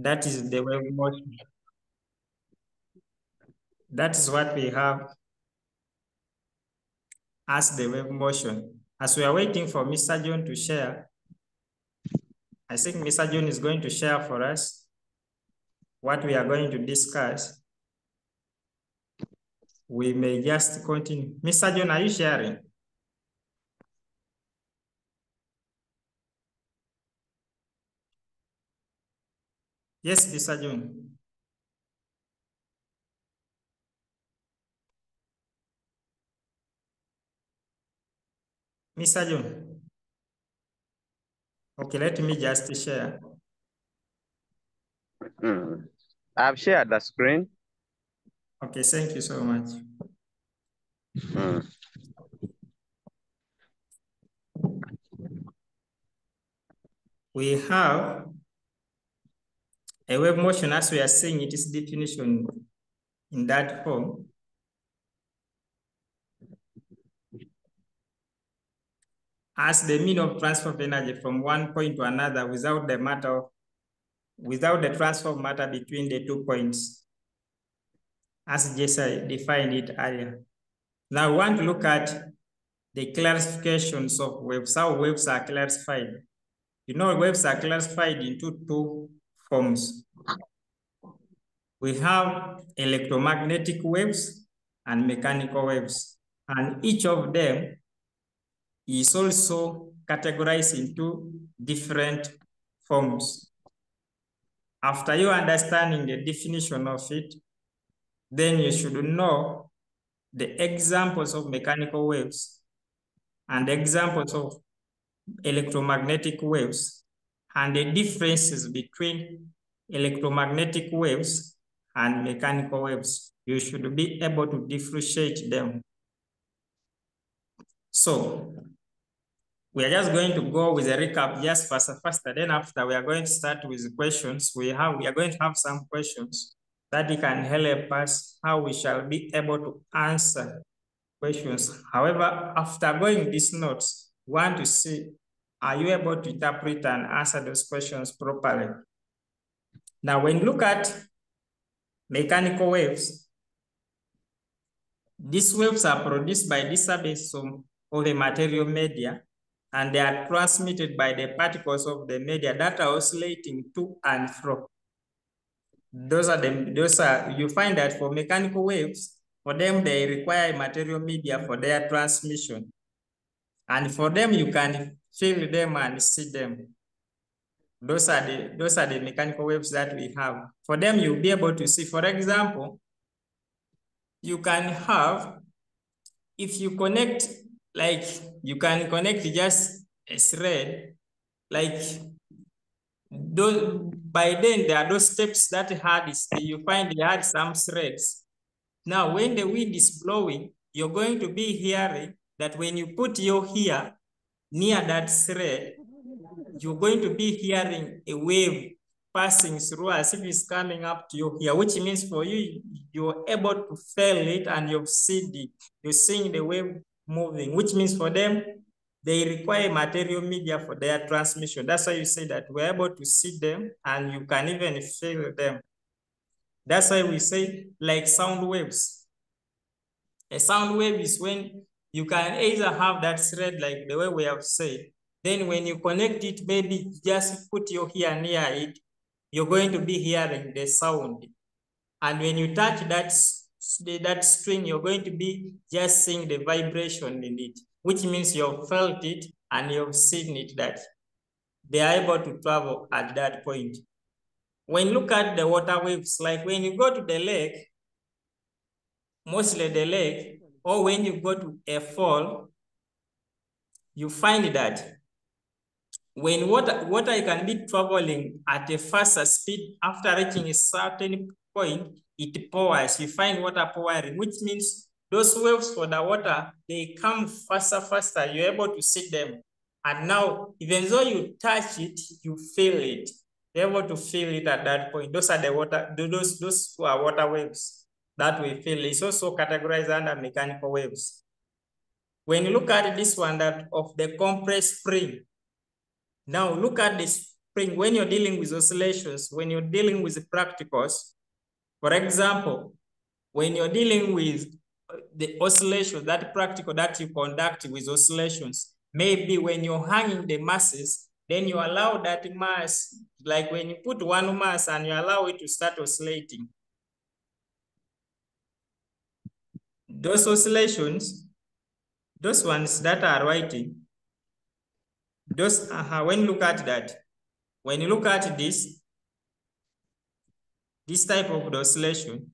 That is the wave motion. That is what we have as the wave motion. As we are waiting for Mr. John to share, I think Mr. John is going to share for us what we are going to discuss. We may just continue. Mr. John, are you sharing? Yes, Mr. John. Mr. John. Okay, let me just share. I've shared the screen. Okay, thank you so much. We have a wave motion as we are seeing it is definition in that form. As the mean of transfer of energy from one point to another without the transfer of matter between the 2 points, as Jessa defined it earlier. Now we want to look at the classifications of waves, how waves are classified. You know, waves are classified into two forms. We have electromagnetic waves and mechanical waves, and each of them is also categorized into different forms. After you understanding the definition of it, then you should know the examples of mechanical waves and the examples of electromagnetic waves and the differences between electromagnetic waves and mechanical waves. You should be able to differentiate them. So we are just going to go with a recap just faster. Then after we are going to start with questions. We are going to have some questions that can help us how we shall be able to answer questions. However, after going these notes, we want to see, are you able to interpret and answer those questions properly? Now, when you look at mechanical waves, these waves are produced by disturbance of the material media, and they are transmitted by the particles of the media that are oscillating to and fro. You find that for mechanical waves, for them, they require material media for their transmission. And for them, you can feel them and see them. Those are the mechanical waves that we have. For them, you'll be able to see, for example, you can have, if you connect, like you can connect just a thread, like those, by then there are those steps that you find they had some threads. Now, when the wind is blowing, you're going to be hearing that when you put your ear near that thread, you're going to be hearing a wave passing through as if it's coming up to your ear, which means for you, you're able to feel it and you've seen it. You're seeing the wave moving, which means for them, they require material media for their transmission. That's why you say that we're able to see them and you can even feel them. That's why we say like sound waves. A sound wave is when you can either have that thread like the way we have said. Then when you connect it, maybe just put your ear near it, you're going to be hearing the sound. And when you touch that string, you're going to be just seeing the vibration in it, which means you've felt it and you've seen it, that they are able to travel at that point. When you look at the water waves, like when you go to the lake, mostly the lake, or when you go to a fall, you find that when water can be traveling at a faster speed, after reaching a certain point, it powers. You find water powering, which means those waves for the water, they come faster. You're able to see them. And now, even though you touch it, you feel it. You're able to feel it at that point. Those are the water, those who are water waves that we feel. It's also categorized under mechanical waves. When you look at this one, that of the compressed spring, now look at this spring, when you're dealing with oscillations, when you're dealing with practicals, for example, when you're dealing with the oscillation, that practical that you conduct with oscillations, maybe when you're hanging the masses, then you allow that mass, like when you put one mass and you allow it to start oscillating. Those oscillations, those ones that are writing, those, when you look at that, when you look at this type of oscillation,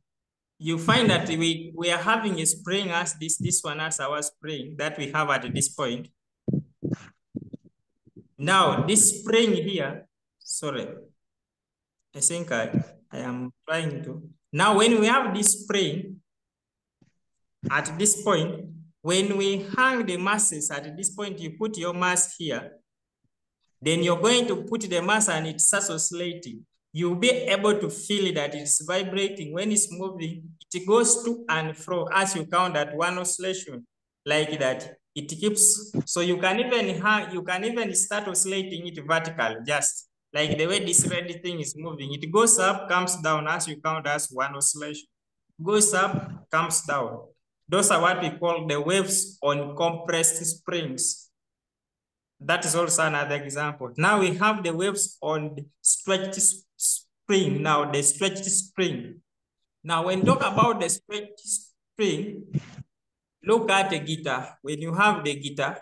you find that we are having a spring as this one as our spring that we have at this point. Now, this spring here, sorry, I think I am trying to. Now, when we have this spring at this point, when we hang the masses at this point, you put your mass here, then you're going to put the mass and it starts oscillating. You'll be able to feel that it's vibrating. When it's moving, it goes to and fro as you count that one oscillation, like that. It keeps, so you can even start oscillating it vertical, just like the way this red thing is moving. It goes up, comes down as you count as one oscillation. Goes up, comes down. Those are what we call the waves on compressed springs. That is also another example. Now we have the waves on the stretched spring. Now the stretched spring. Now when you talk about the stretched spring, look at the guitar. When you have the guitar,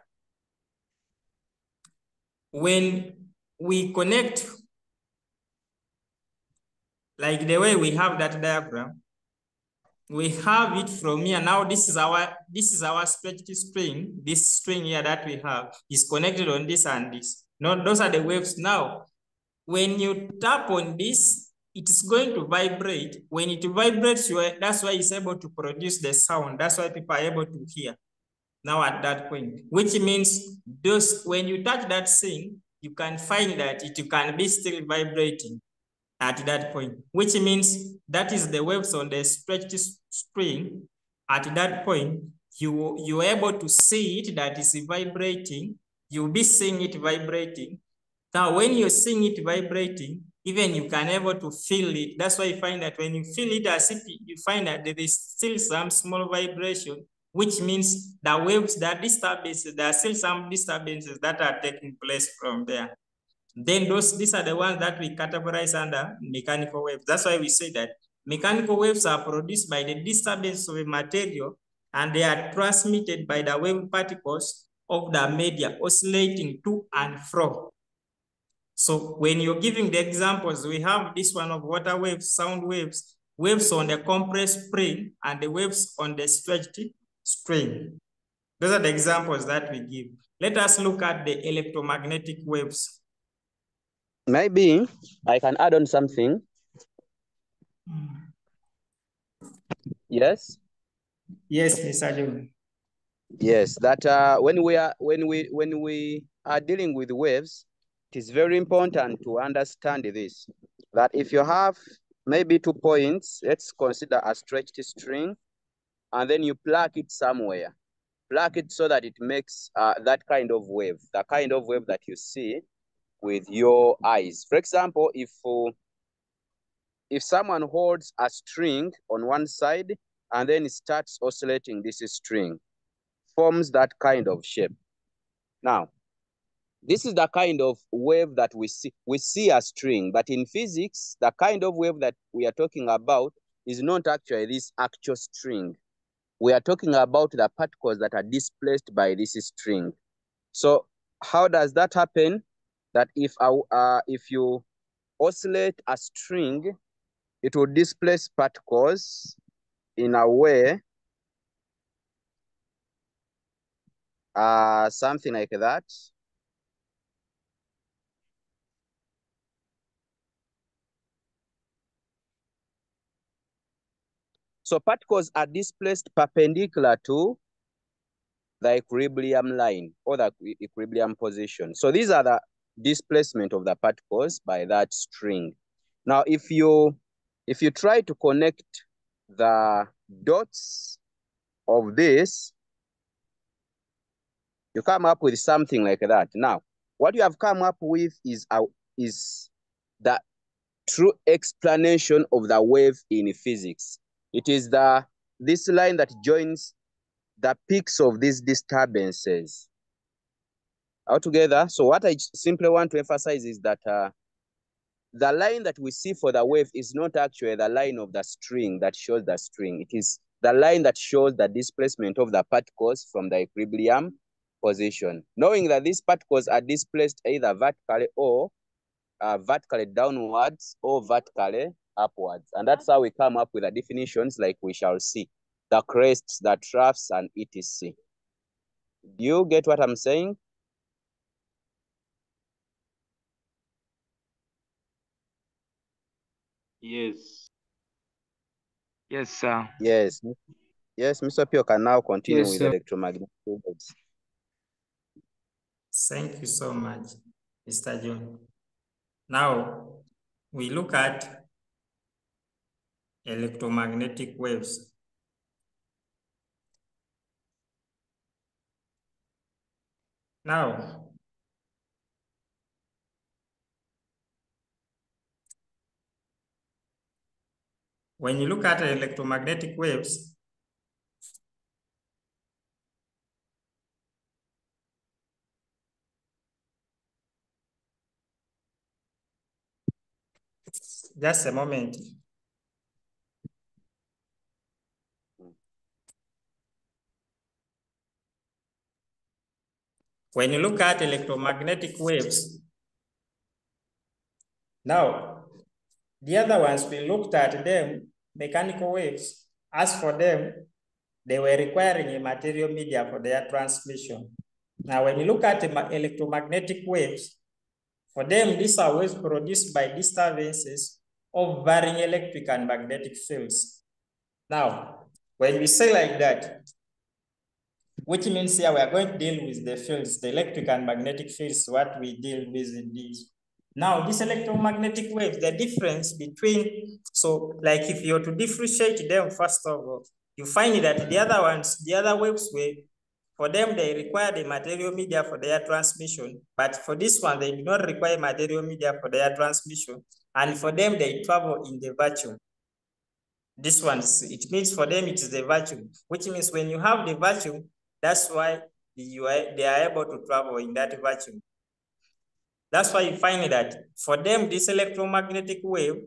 when we connect, like the way we have that diagram, we have it from here. Now this is our stretched spring. This string here that we have is connected on this and this. No, those are the waves. Now, when you tap on this, it's going to vibrate. When it vibrates, that's why it's able to produce the sound. That's why people are able to hear now at that point, which means when you touch that thing, you can find that it can be still vibrating at that point, which means that is the waves on the stretched spring. At that point, you're able to see it that is vibrating. You'll be seeing it vibrating. Now, when you're seeing it vibrating, even you can able to feel it. That's why you find that when you feel it, as if you find that there is still some small vibration, which means the waves, that disturbances, there are still some disturbances that are taking place from there. Then these are the ones that we categorize under mechanical waves. That's why we say that mechanical waves are produced by the disturbance of a material, and they are transmitted by the wave particles of the media oscillating to and fro. So when you're giving the examples, we have this one of water waves, sound waves, waves on the compressed spring, and the waves on the stretched spring. Those are the examples that we give. Let us look at the electromagnetic waves. Maybe I can add on something. Yes. Yes, Mr. John. Yes, that when we are dealing with waves, it is very important to understand this. That if you have maybe 2 points, let's consider a stretched string, and then you plug it somewhere. Plug it so that it makes that kind of wave, the kind of wave that you see with your eyes. For example, if someone holds a string on one side and then starts oscillating this string, forms that kind of shape. Now, this is the kind of wave that we see. We see a string, but in physics, the kind of wave that we are talking about is not actually this actual string. We are talking about the particles that are displaced by this string. So how does that happen? That if you oscillate a string, it will displace particles in a way, something like that. So particles are displaced perpendicular to the equilibrium line or the equilibrium position. So these are the displacement of the particles by that string. Now, if you try to connect the dots of this, you come up with something like that. Now, what you have come up with is is the true explanation of the wave in physics. It is this line that joins the peaks of these disturbances altogether. So what I simply want to emphasize is that the line that we see for the wave is not actually the line of the string that shows the string. It is the line that shows the displacement of the particles from the equilibrium position. Knowing that these particles are displaced either vertically or vertically downwards or vertically upwards. And that's how we come up with the definitions like we shall see. The crests, the troughs, and etc. Do you get what I'm saying? Yes. Yes, sir. Yes. Yes, Mr. Pio can now continue Yes, with sir. electromagnetic waves. Thank you so much, Mr. John. Now, we look at electromagnetic waves. Now, when you look at electromagnetic waves, just a moment. When you look at electromagnetic waves, now, the other ones, we looked at them, mechanical waves. As for them, they were requiring a material media for their transmission. Now, when you look at electromagnetic waves, for them, these are waves produced by disturbances of varying electric and magnetic fields. Now, when we say like that, which means here we are going to deal with the fields, the electric and magnetic fields, what we deal with in these. Now, these electromagnetic waves, the difference between, so like if you're to differentiate them, first of all, you find that the other ones, the other waves were, for them, they require the material media for their transmission, but for this one, they do not require material media for their transmission. And for them, they travel in the vacuum. This one, it means for them, it is the vacuum, which means when you have the vacuum, that's why they are able to travel in that vacuum. That's why you find that for them, this electromagnetic wave,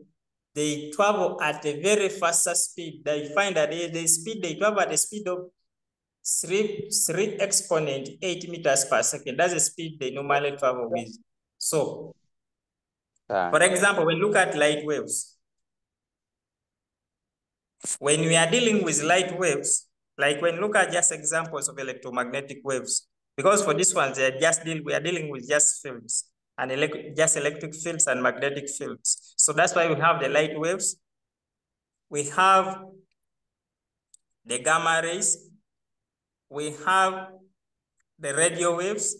they travel at a very faster speed. They find that they travel at a speed of 3 exponent 8 meters per second. That's the speed they normally travel with. So, for example, when you look at light waves, when we are dealing with light waves, like when you look at just examples of electromagnetic waves, because for this one, we are dealing with just fields and just electric fields and magnetic fields. So that's why we have the light waves. We have the gamma rays. We have the radio waves,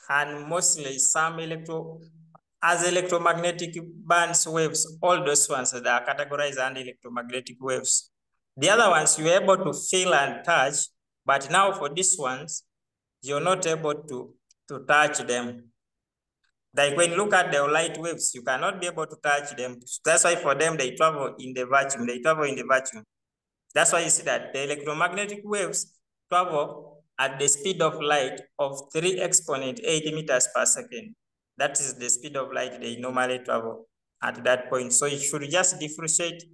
and mostly some electromagnetic bands waves, all those ones that are categorized under electromagnetic waves. The other ones you're able to feel and touch, but now for these ones, you're not able to touch them. Like when you look at the light waves, you cannot be able to touch them. That's why for them, they travel in the vacuum. They travel in the vacuum. That's why you see that the electromagnetic waves travel at the speed of light of 3 exponent 80 meters per second. That is the speed of light they normally travel at that point. So you should just differentiate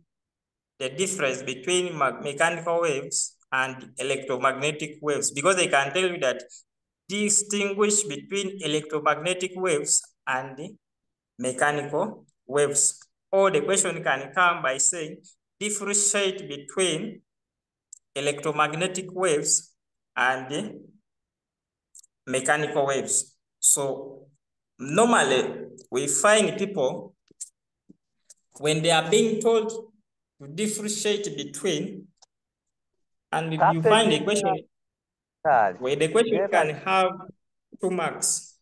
the difference between mechanical waves and electromagnetic waves, because they can tell you that distinguish between electromagnetic waves and mechanical waves. Or the question can come by saying differentiate between electromagnetic waves and mechanical waves. So normally we find people, when they are being told to differentiate between, and you find the question, where the question can have 2 marks.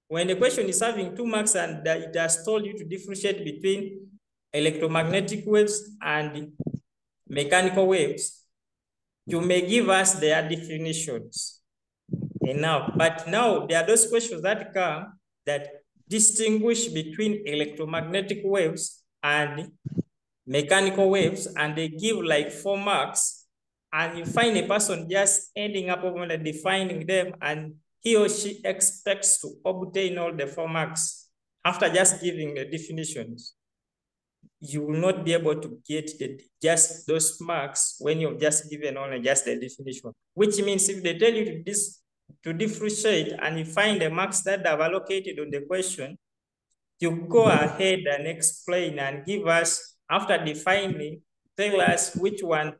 When the question is having 2 marks and it has told you to differentiate between electromagnetic waves and mechanical waves, you may give us their definitions enough. But now there are those questions that come that distinguish between electromagnetic waves and mechanical waves, and they give like 4 marks, and you find a person just ending up on defining them, and he or she expects to obtain all the 4 marks after just giving the definitions. You will not be able to get just those marks when you've just given only just the definition, which means if they tell you to differentiate and you find the marks that are allocated on the question, you go ahead and explain and give us, after defining, tell us which one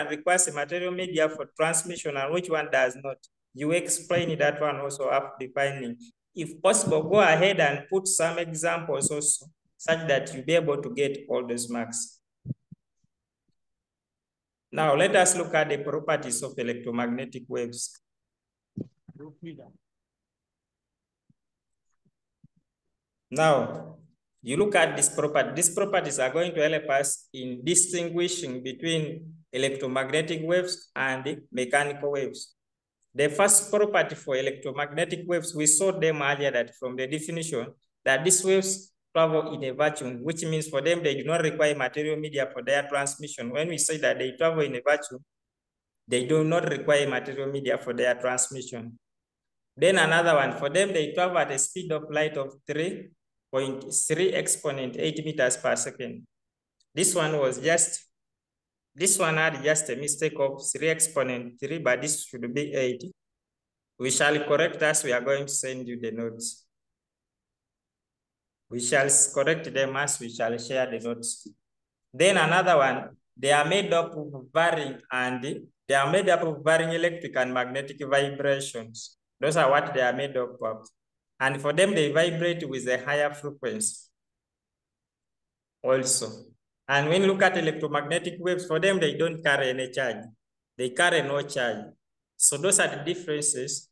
requires a material media for transmission and which one does not. You explain that one also after defining. If possible, go ahead and put some examples also, such that you'll be able to get all those marks. Now, let us look at the properties of electromagnetic waves. Now, you look at this property. These properties are going to help us in distinguishing between electromagnetic waves and mechanical waves. The first property for electromagnetic waves, we saw them earlier that from the definition that these waves travel in a vacuum, which means for them, they do not require material media for their transmission. When we say that they travel in a vacuum, they do not require material media for their transmission. Then another one, for them, they travel at a speed of light of 3.3 exponent 8 meters per second. This one had just a mistake of 3 exponent 3, but this should be 8. We shall correct as we are going to send you the notes. We shall correct them as we shall share the notes. Then another one, they are made up of varying electric and magnetic vibrations. Those are what they are made up of. And for them, they vibrate with a higher frequency also. And when you look at electromagnetic waves, for them, they don't carry any charge. They carry no charge. So those are the differences,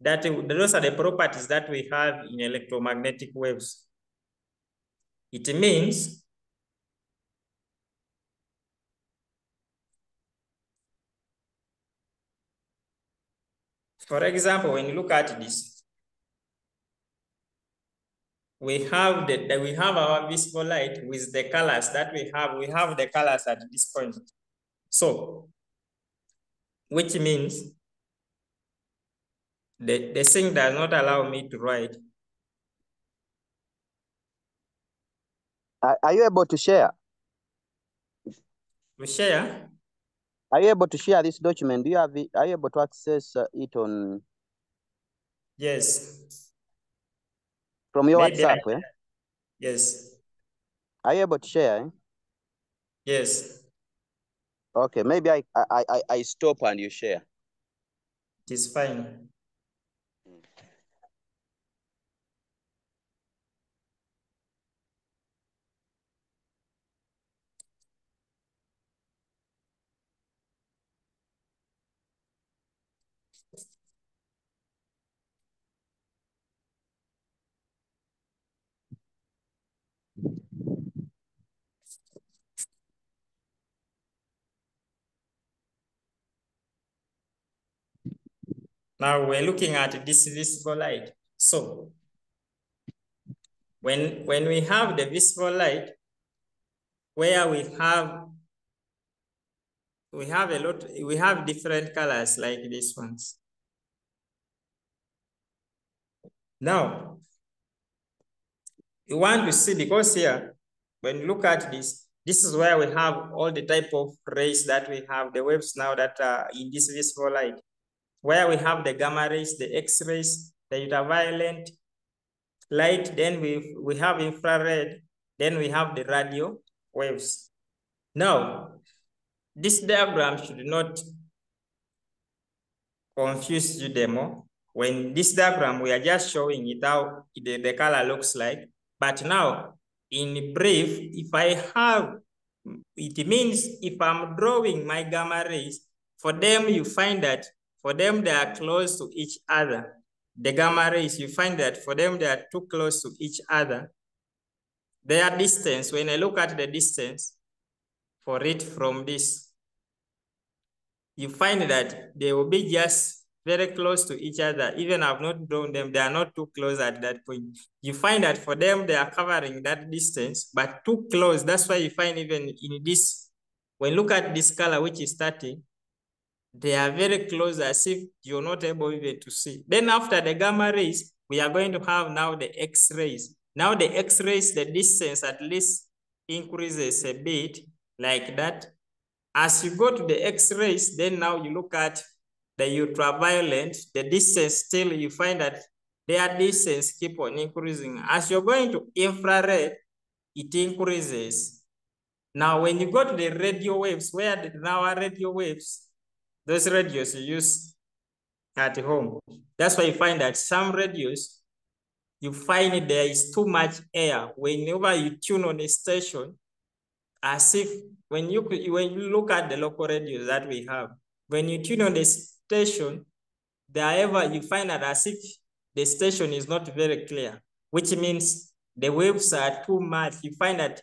those are the properties that we have in electromagnetic waves. It means for example, when you look at this, we have our visible light with the colors that we have. We have the colors at this point. So, which means the thing does not allow me to write. Are you able to share? To share? Are you able to share this document? Do you have it? Are you able to access it on? Yes. From your WhatsApp, eh? Yes. Are you able to share? Eh? Yes. Okay, maybe I stop and you share. It is fine. Now we're looking at this visible light. So when we have the visible light, where we have different colors like these ones. Now, you want to see, because here, when you look at this is where we have all the type of rays that we have, the waves now that are in this visible light, where we have the gamma rays, the X-rays, the ultraviolet light, then we have infrared, then we have the radio waves. Now, this diagram should not confuse you the more. When this diagram, we are just showing it how the color looks like. But now, in brief, if I have, it means if I'm drawing my gamma rays, for them, you find that for them, they are close to each other. The gamma rays, you find that for them, they are too close to each other. Their distance, when I look at the distance for it from this, you find that they will be just very close to each other. Even I've not drawn them, they are not too close at that point. You find that for them, they are covering that distance, but too close. That's why you find even in this, when you look at this color, which is starting, they are very close as if you're not able even to see. Then after the gamma rays, we are going to have now the X-rays. Now the X-rays, the distance at least increases a bit like that. As you go to the X-rays, then now you look at the ultraviolet, the distance still, you find that their distance keep on increasing. As you're going to infrared, it increases. Now, when you go to the radio waves, where now are radio waves, those radios you use at home. That's why you find that some radios, you find there is too much air. Whenever you tune on a station, as if when you look at the local radios that we have, when you tune on the station, you find that as if the station is not very clear, which means the waves are too much. You find that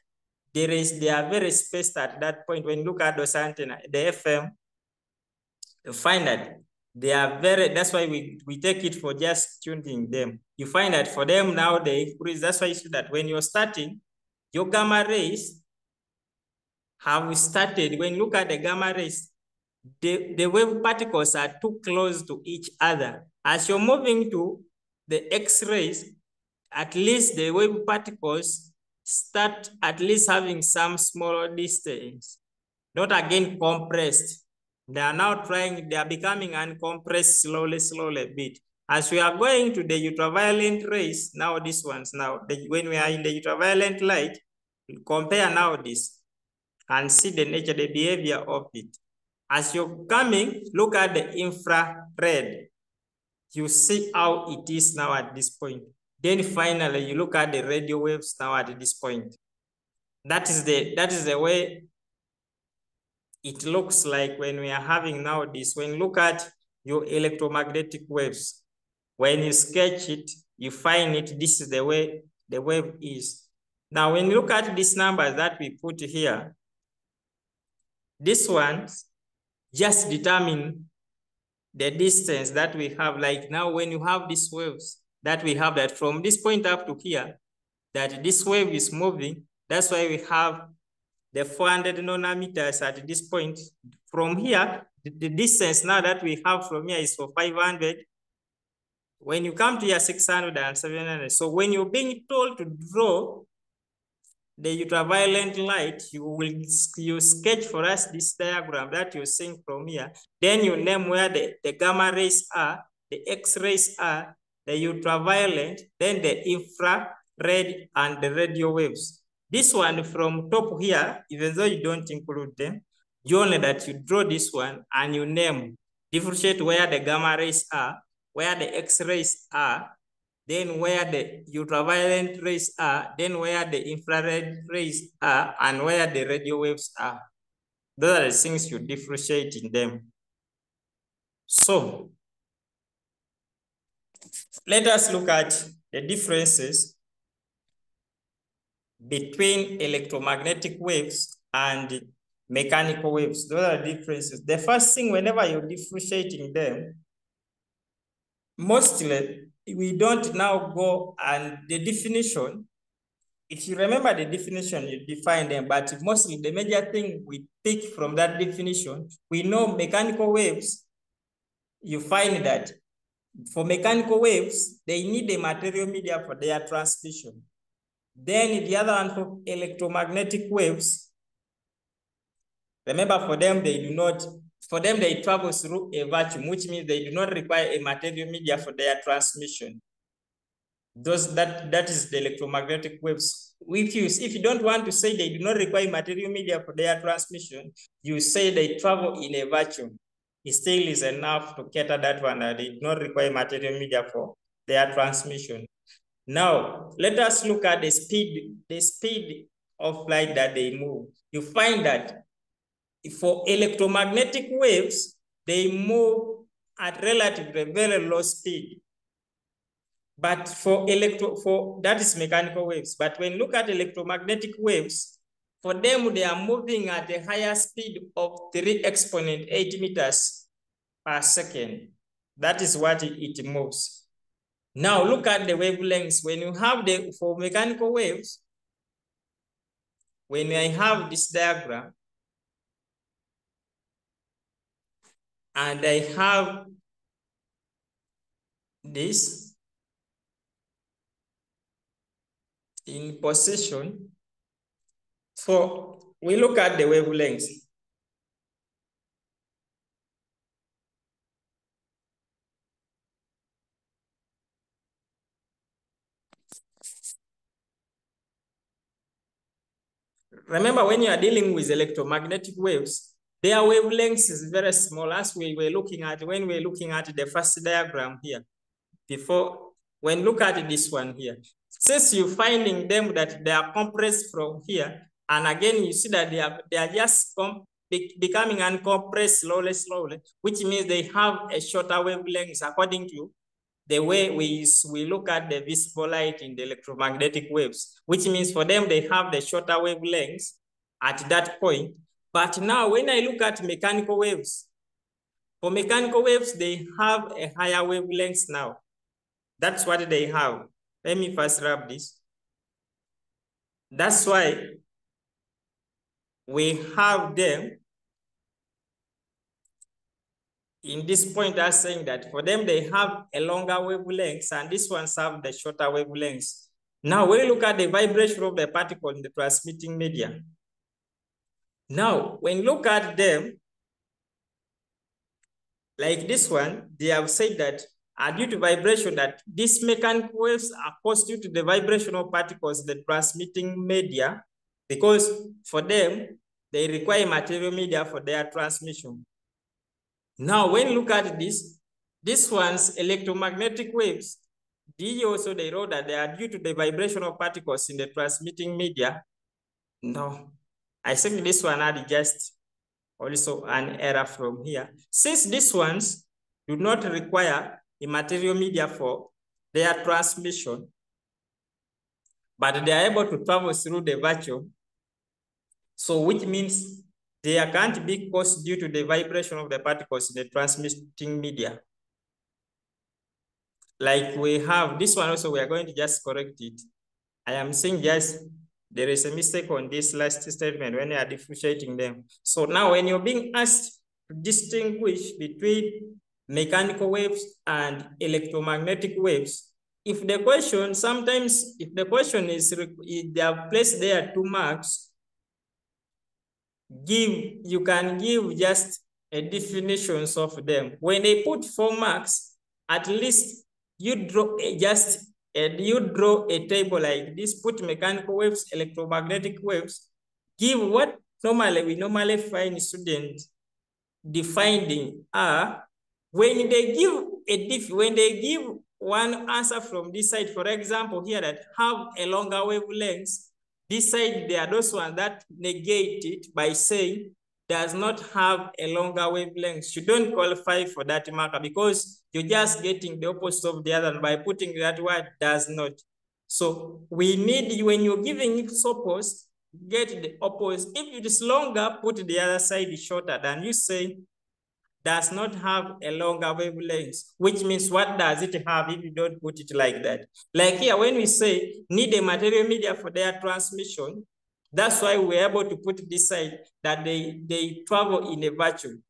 they are very spaced at that point. When you look at those antenna, the FM, you find that they are that's why we take it for just tuning them. You find that for them now they increase. That's why you see that when you're starting, your gamma rays have started. When you look at the gamma rays, the wave particles are too close to each other. As you're moving to the X-rays, at least the wave particles start at least having some smaller distance, not again compressed. They are now they are becoming uncompressed slowly a bit. As we are going to the ultraviolet rays, now these ones, when we are in the ultraviolet light, compare now this and see the nature, the behavior of it. As you're coming, look at the infrared. You see how it is now at this point. Then finally, you look at the radio waves now at this point. That is the way it looks like when we are having now this. When you look at your electromagnetic waves, when you sketch it, you find it, this is the way the wave is. Now, when you look at these numbers that we put here, this one just determine the distance that we have. Like now, when you have these waves that we have, that from this point up to here, that this wave is moving. That's why we have the 400 nanometers at this point. From here, the distance now that we have from here is for 500. When you come to here, 600 and 700. So when you're being told to draw the ultraviolet light, you sketch for us this diagram that you're seeing from here. Then you name where the gamma rays are, the X-rays are, the ultraviolet, then the infrared and the radio waves. This one from top here, even though you don't include them, you only that you draw this one and you name, differentiate where the gamma rays are, where the X-rays are, then where the ultraviolet rays are, then where the infrared rays are, and where the radio waves are. Those are the things you differentiate in them. So let us look at the differences between electromagnetic waves and mechanical waves. Those are the differences. The first thing, whenever you're differentiating them, mostly we don't now go and the definition. If you remember the definition, you define them, but mostly the major thing we pick from that definition, we know mechanical waves, you find that for mechanical waves, they need a material media for their transmission. Then the other one for electromagnetic waves, remember for them, they travel through a vacuum, which means they do not require a material media for their transmission. That is the electromagnetic waves. If you don't want to say they do not require material media for their transmission, you say they travel in a vacuum. It still is enough to cater that one. They do not require material media for their transmission. Now, let us look at the speed of light that they move. You find that for electromagnetic waves, they move at relatively very low speed. But that is mechanical waves. But when you look at electromagnetic waves, for them, they are moving at a higher speed of 3 exponent 8 meters per second. That is what it moves. Now look at the wavelengths. When you have for mechanical waves, when I have this diagram, and I have this in position, we look at the wavelengths. Remember, when you are dealing with electromagnetic waves, their wavelengths is very small, as we were looking at when we were looking at the first diagram here. When look at this one here, since you're finding them that they are compressed from here, and again you see that they are just becoming uncompressed slowly, which means they have a shorter wavelength according to the way we look at the visible light in the electromagnetic waves, which means for them, they have the shorter wavelengths at that point. But now when I look at mechanical waves, for mechanical waves, they have a higher wavelength now. That's what they have. Let me first rub this. That's why we have them in this point as saying that for them, they have a longer wavelength, and this ones have the shorter wavelengths. Now, when you look at the vibration of the particle in the transmitting media. Now, when you look at them, like this one, they have said that due to vibration, that these mechanical waves are caused due to the vibration of particles in the transmitting media, because for them, they require material media for their transmission. Now, when you look at this one's electromagnetic waves, they wrote that they are due to the vibration of particles in the transmitting media. No, I think this one had just also an error from here. Since these ones do not require a material media for their transmission, but they are able to travel through the vacuum, so which means they can't be caused due to the vibration of the particles in the transmitting media. Like we have this one also, we are going to just correct it. I am saying just there is a mistake on this last statement when you are differentiating them. So now when you're being asked to distinguish between mechanical waves and electromagnetic waves, if the question is, they are placed there 2 marks, you can give just a definitions of them. When they put 4 marks, at least you draw a table like this, put mechanical waves, electromagnetic waves, give what we normally find students defining are when they give one answer from this side, for example, here that have a longer wavelength, this side, there are those ones that negate it by saying does not have a longer wavelength. You don't qualify for that marker because you're just getting the opposite of the other by putting that word does not. So we need, when you're giving it opposite, get the opposite. If it is longer, put the other side shorter than you say does not have a longer wavelength, which means what does it have if you don't put it like that? Like here, when we say need a material media for their transmission, that's why we're able to put this side that they travel in a vacuum.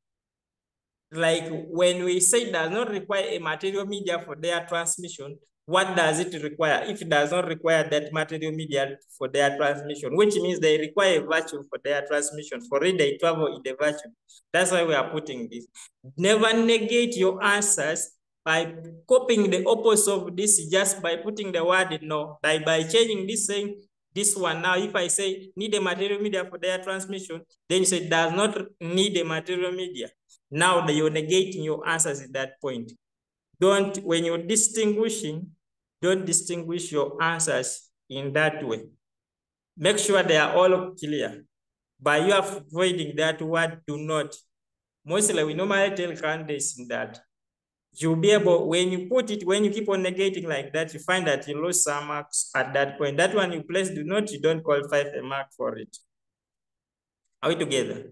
Like when we say does not require a material media for their transmission, what does it require? If it does not require that material media for their transmission, which means they require a vacuum for their transmission, for it they travel in the vacuum. That's why we are putting this. Never negate your answers by copying the opposite of this just by putting the word no. By changing this, saying this one now, if I say need a material media for their transmission, then you say does not need a material media. Now you're negating your answers at that point. When you're distinguishing, don't distinguish your answers in that way. Make sure they are all clear. By you avoiding that word do not. Mostly we normally tell candidates that you'll be able, when you keep on negating like that, you find that you lose some marks at that point. That one you place do not, you don't qualify a mark for it. Are we together?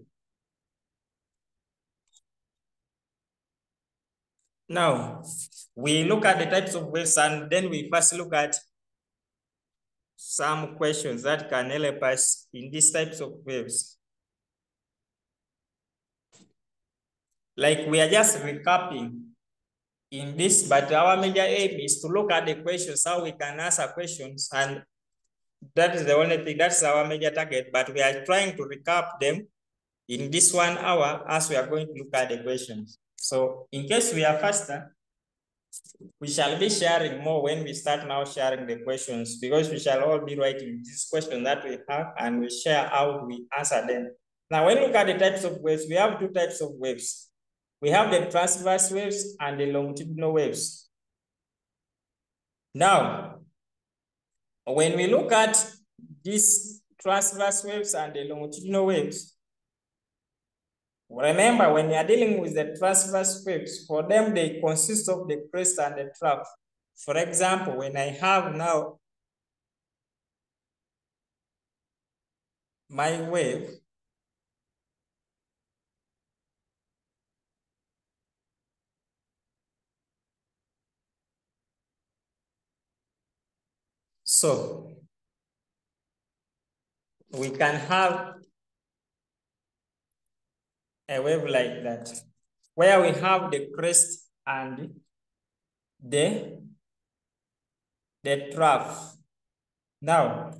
Now, we look at the types of waves and then we first look at some questions that can help us in these types of waves. Like we are just recapping in this, but our major aim is to look at the questions, how we can answer questions, and that is the only thing, that's our major target, but we are trying to recap them in this 1 hour as we are going to look at the questions. So in case we are faster, we shall be sharing more when we start now sharing the questions, because we shall all be writing these questions that we have and we share how we answer them. Now, when we look at the types of waves, we have 2 types of waves. We have the transverse waves and the longitudinal waves. Now, when we look at these transverse waves and the longitudinal waves, remember when we are dealing with the transverse waves, for them, they consist of the crest and the trough. For example, when I have now my wave, so we can have a wave like that, where we have the crest and the trough. Now,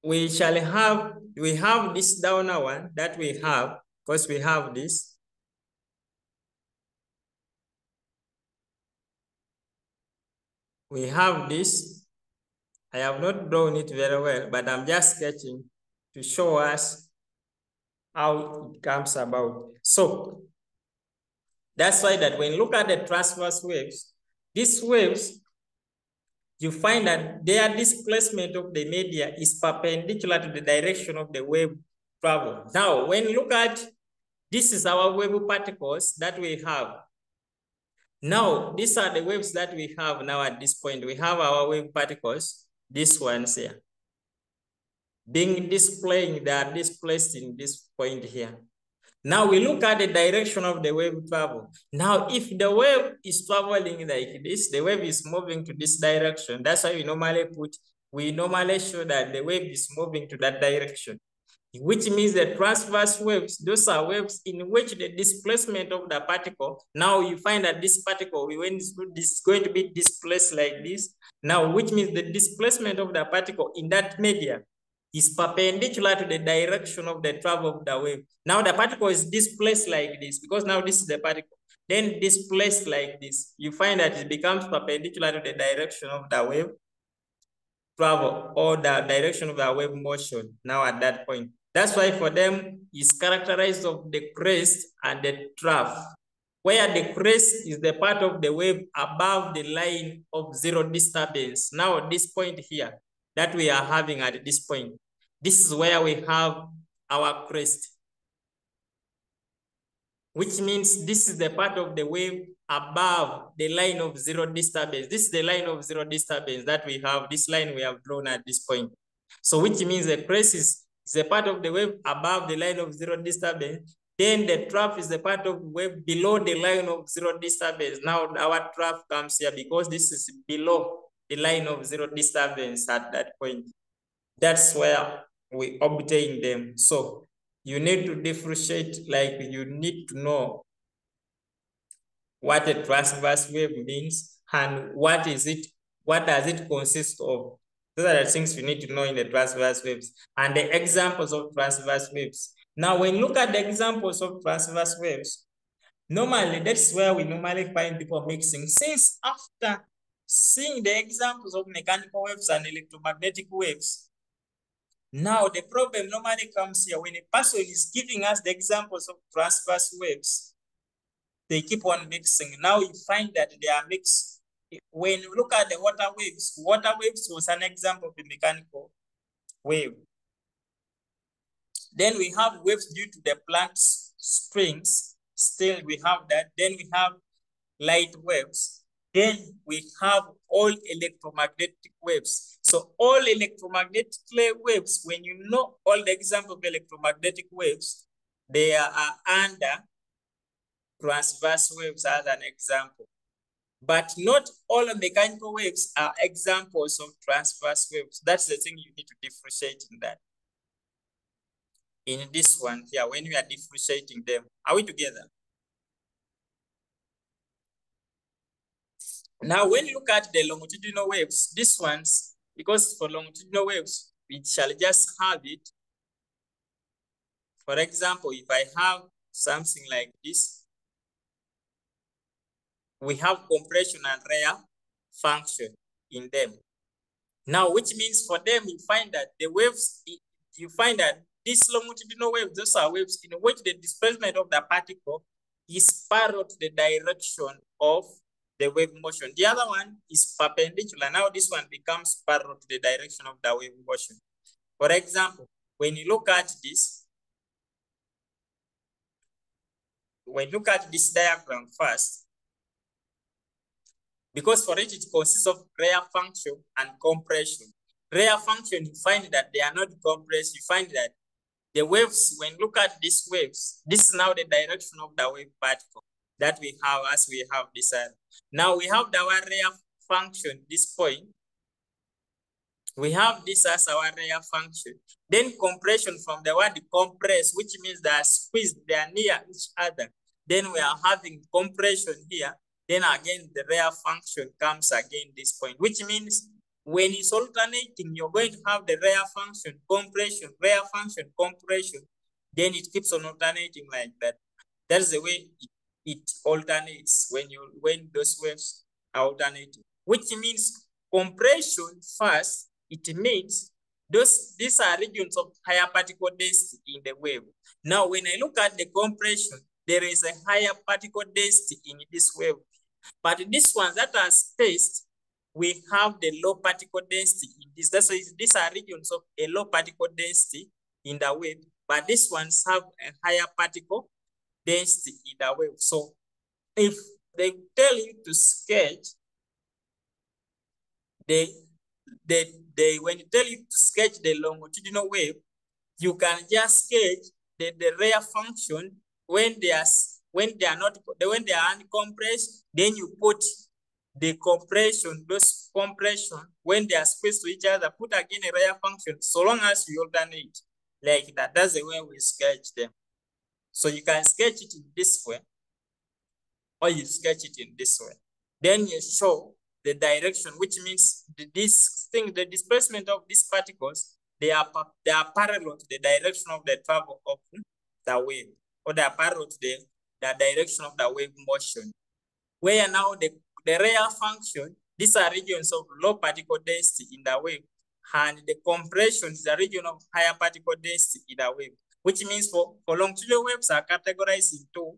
we have this downer one that we have, because we have this. We have this. I have not drawn it very well, but I'm just sketching to show us how it comes about. So that's why that when you look at the transverse waves, these waves, you find that their displacement of the media is perpendicular to the direction of the wave travel. Now, when you look at, this is our wave particles that we have. Now, these are the waves that we have now at this point. We have our wave particles, these ones here, being displaying, they are displaced in this point here. Now we look at the direction of the wave travel. Now, if the wave is traveling like this, the wave is moving to this direction. That's why we normally show that the wave is moving to that direction, which means the transverse waves, those are waves in which the displacement of the particle, now you find that this particle, when this is going to be displaced like this, now, which means the displacement of the particle in that media is perpendicular to the direction of the travel of the wave. Now the particle is displaced like this, because now this is the particle, then displaced like this. You find that it becomes perpendicular to the direction of the wave travel, or the direction of the wave motion now at that point. That's why for them is characterized of the crest and the trough, where the crest is the part of the wave above the line of zero disturbance. Now this point here that we are having at this point, this is where we have our crest, which means this is the part of the wave above the line of zero disturbance. This is the line of zero disturbance that we have, this line we have drawn at this point. So which means the crest is a part of the wave above the line of zero disturbance. Then the trough is the part of the wave below the line of zero disturbance. Now our trough comes here because this is below the line of zero disturbance at that point. That's where we obtain them. So you need to differentiate, like you need to know what a transverse wave means and what does it consist of. Those are the things you need to know in the transverse waves and the examples of transverse waves. Now, when you look at the examples of transverse waves, normally that's where we normally find people mixing. Since after seeing the examples of mechanical waves and electromagnetic waves, now the problem normally comes here when a person is giving us the examples of transverse waves. They keep on mixing. Now you find that they are mixed. When you look at the water waves was an example of a mechanical wave. Then we have waves due to the Planck's strings. Still, we have that. Then we have light waves. Then we have all electromagnetic waves. So all electromagnetic waves, when you know all the examples of electromagnetic waves, they are under transverse waves as an example. But not all mechanical waves are examples of transverse waves. That's the thing you need to differentiate in that. In this one here, when we are differentiating them, are we together? Now, when you look at the longitudinal waves, these ones, because for longitudinal waves, we shall just have it. For example, if I have something like this, we have compression and rare function in them. Now, which means for them, you find that the waves, you find that these longitudinal waves, those are waves in which the displacement of the particle is parallel to the direction of the wave motion. The other one is perpendicular. Now this one becomes parallel to the direction of the wave motion. For example, when you look at this, diagram first, because for it consists of rare function and compression. Rare function, you find that they are not compressed. You find that the waves, when you look at these waves, this is now the direction of the wave particle that we have as we have this. Now we have the rare function, this point. We have this as our rare function. Then compression from the word compress, which means they are squeezed, they are near each other. Then we are having compression here. Then again, the rare function comes again this point, which means when it's alternating, you're going to have the rare function, compression, rare function, compression. Then it keeps on alternating like that. That's the way it alternates when those waves are alternating, which means compression first, it means these are regions of higher particle density in the wave. Now, when I look at the compression, there is a higher particle density in this wave. But these ones that are spaced, we have the low particle density in this. That's why these are regions of a low particle density in the wave, but these ones have a higher particle density in the wave. So if they tell you to sketch, when you tell you to sketch the longitudinal wave, you can just sketch the rare function when they are uncompressed. Then you put the compression, those compression when they are spaced to each other, put again a rare function. So long as you alternate like that, that's the way we sketch them. So you can sketch it in this way, or you sketch it in this way. Then you show the direction, which means the displacement of these particles, they are parallel to the direction of the travel of the wave, or they are parallel to the direction of the wave motion. Where now the rare function, these are regions of low particle density in the wave, and the compression is the region of higher particle density in the wave, which means for longitudinal waves are categorized into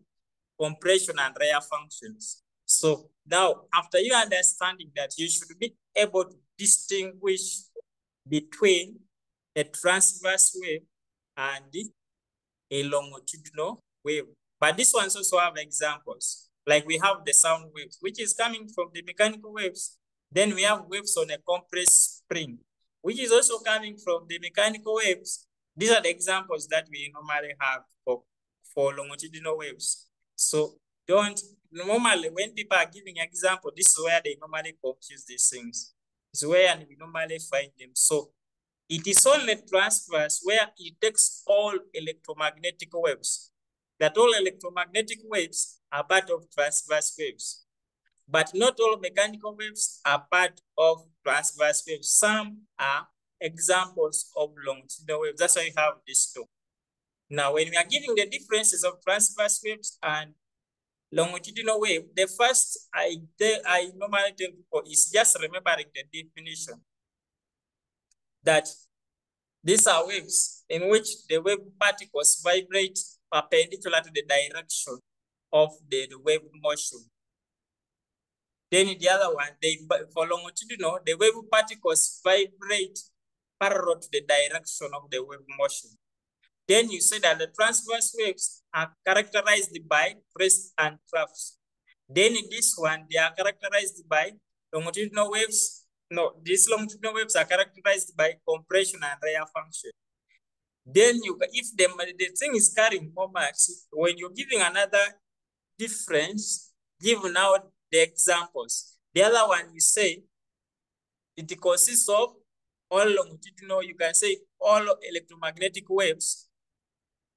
compression and rare functions. So now, after you understanding that, you should be able to distinguish between a transverse wave and a longitudinal wave. But these ones also have examples. Like we have the sound waves, which is coming from the mechanical waves. Then we have waves on a compressed spring, which is also coming from the mechanical waves. These are the examples that we normally have for longitudinal waves. So normally when people are giving example, this is where they normally confuse these things. It's where we normally find them. So it is only transverse where it takes all electromagnetic waves. That all electromagnetic waves are part of transverse waves. But not all mechanical waves are part of transverse waves. Some are examples of longitudinal waves. That's why we have these two. Now, when we are giving the differences of transverse waves and longitudinal wave, the first I normally tell people is just remembering the definition. That these are waves in which the wave particles vibrate perpendicular to the direction of the wave motion. Then in the other one, for longitudinal, the wave particles vibrate parallel to the direction of the wave motion. Then you say that the transverse waves are characterized by crest and troughs. Then in this one, they are characterized by longitudinal waves. No, these longitudinal waves are characterized by compression and rare function. Then if the thing is carrying more mass, when you're giving another difference, give now the examples. The other one you say, it consists of all longitudinal, you can say all electromagnetic waves.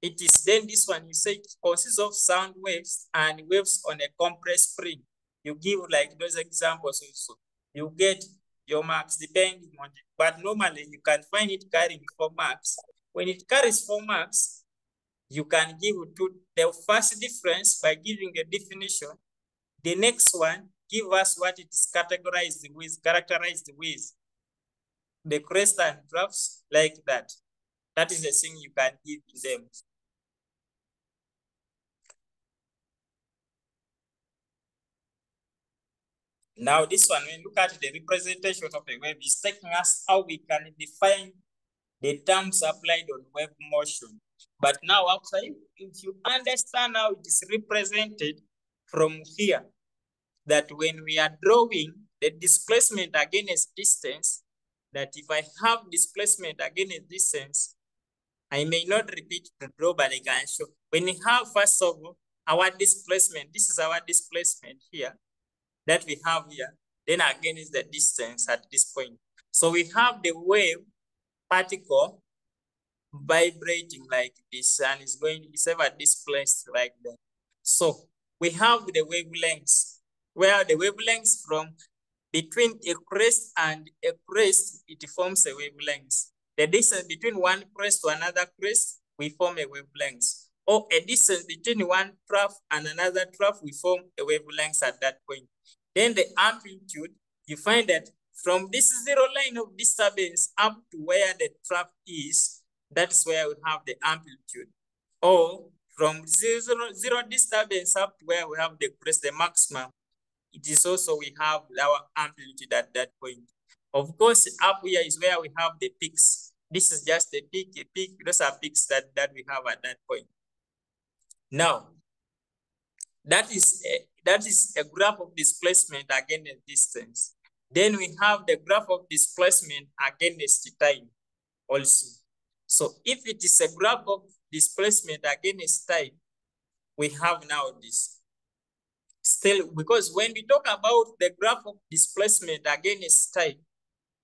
It is then this one you say it consists of sound waves and waves on a compressed spring. You give like those examples also. You get your marks depending on it. But normally you can find it carrying 4 marks. When it carries 4 marks, you can give to the first difference by giving a definition. The next one, give us what it is categorized with, characterized with. The crest and troughs like that. That is the thing you can give them. Now this one, when you look at the representation of a wave, is taking us how we can define the terms applied on wave motion. But now outside, if you understand how it is represented from here, that when we are drawing the displacement against distance, that if I have displacement against distance, I may not repeat the draw, but I can show. When we have first of all, our displacement, this is our displacement here that we have here, then again is the distance at this point. So we have the wave particle vibrating like this and is ever displaced like that. So we have the wavelengths, where the wavelengths from between a crest and a crest, it forms a wavelength. The distance between one crest to another crest, we form a wavelength. Or a distance between one trough and another trough, we form a wavelength at that point. Then the amplitude, you find that from this zero line of disturbance up to where the trough is, that's where we have the amplitude. Or from zero disturbance up to where we have the crest, the maximum, it is also we have our amplitude at that point. Of course, up here is where we have the peaks. This is just a peak, those are peaks that we have at that point. Now, that is a graph of displacement against distance. Then we have the graph of displacement against time also. So if it is a graph of displacement against time, we have now this. Still, because when we talk about the graph of displacement against time,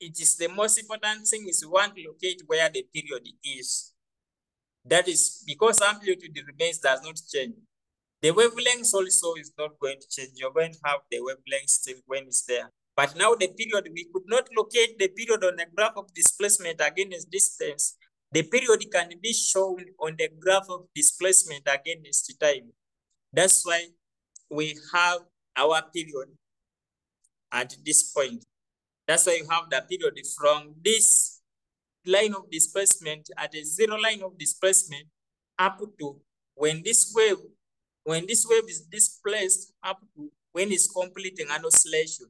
it is the most important thing is we want to locate where the period is. That is because amplitude remains, does not change. The wavelength also is not going to change. You're going to have the wavelength still when it's there. But now the period, we could not locate the period on the graph of displacement against distance. The period can be shown on the graph of displacement against time. That's why we have our period at this point. That's why you have the period from this line of displacement at a zero line of displacement up to when this wave is displaced up to when it's completing an oscillation.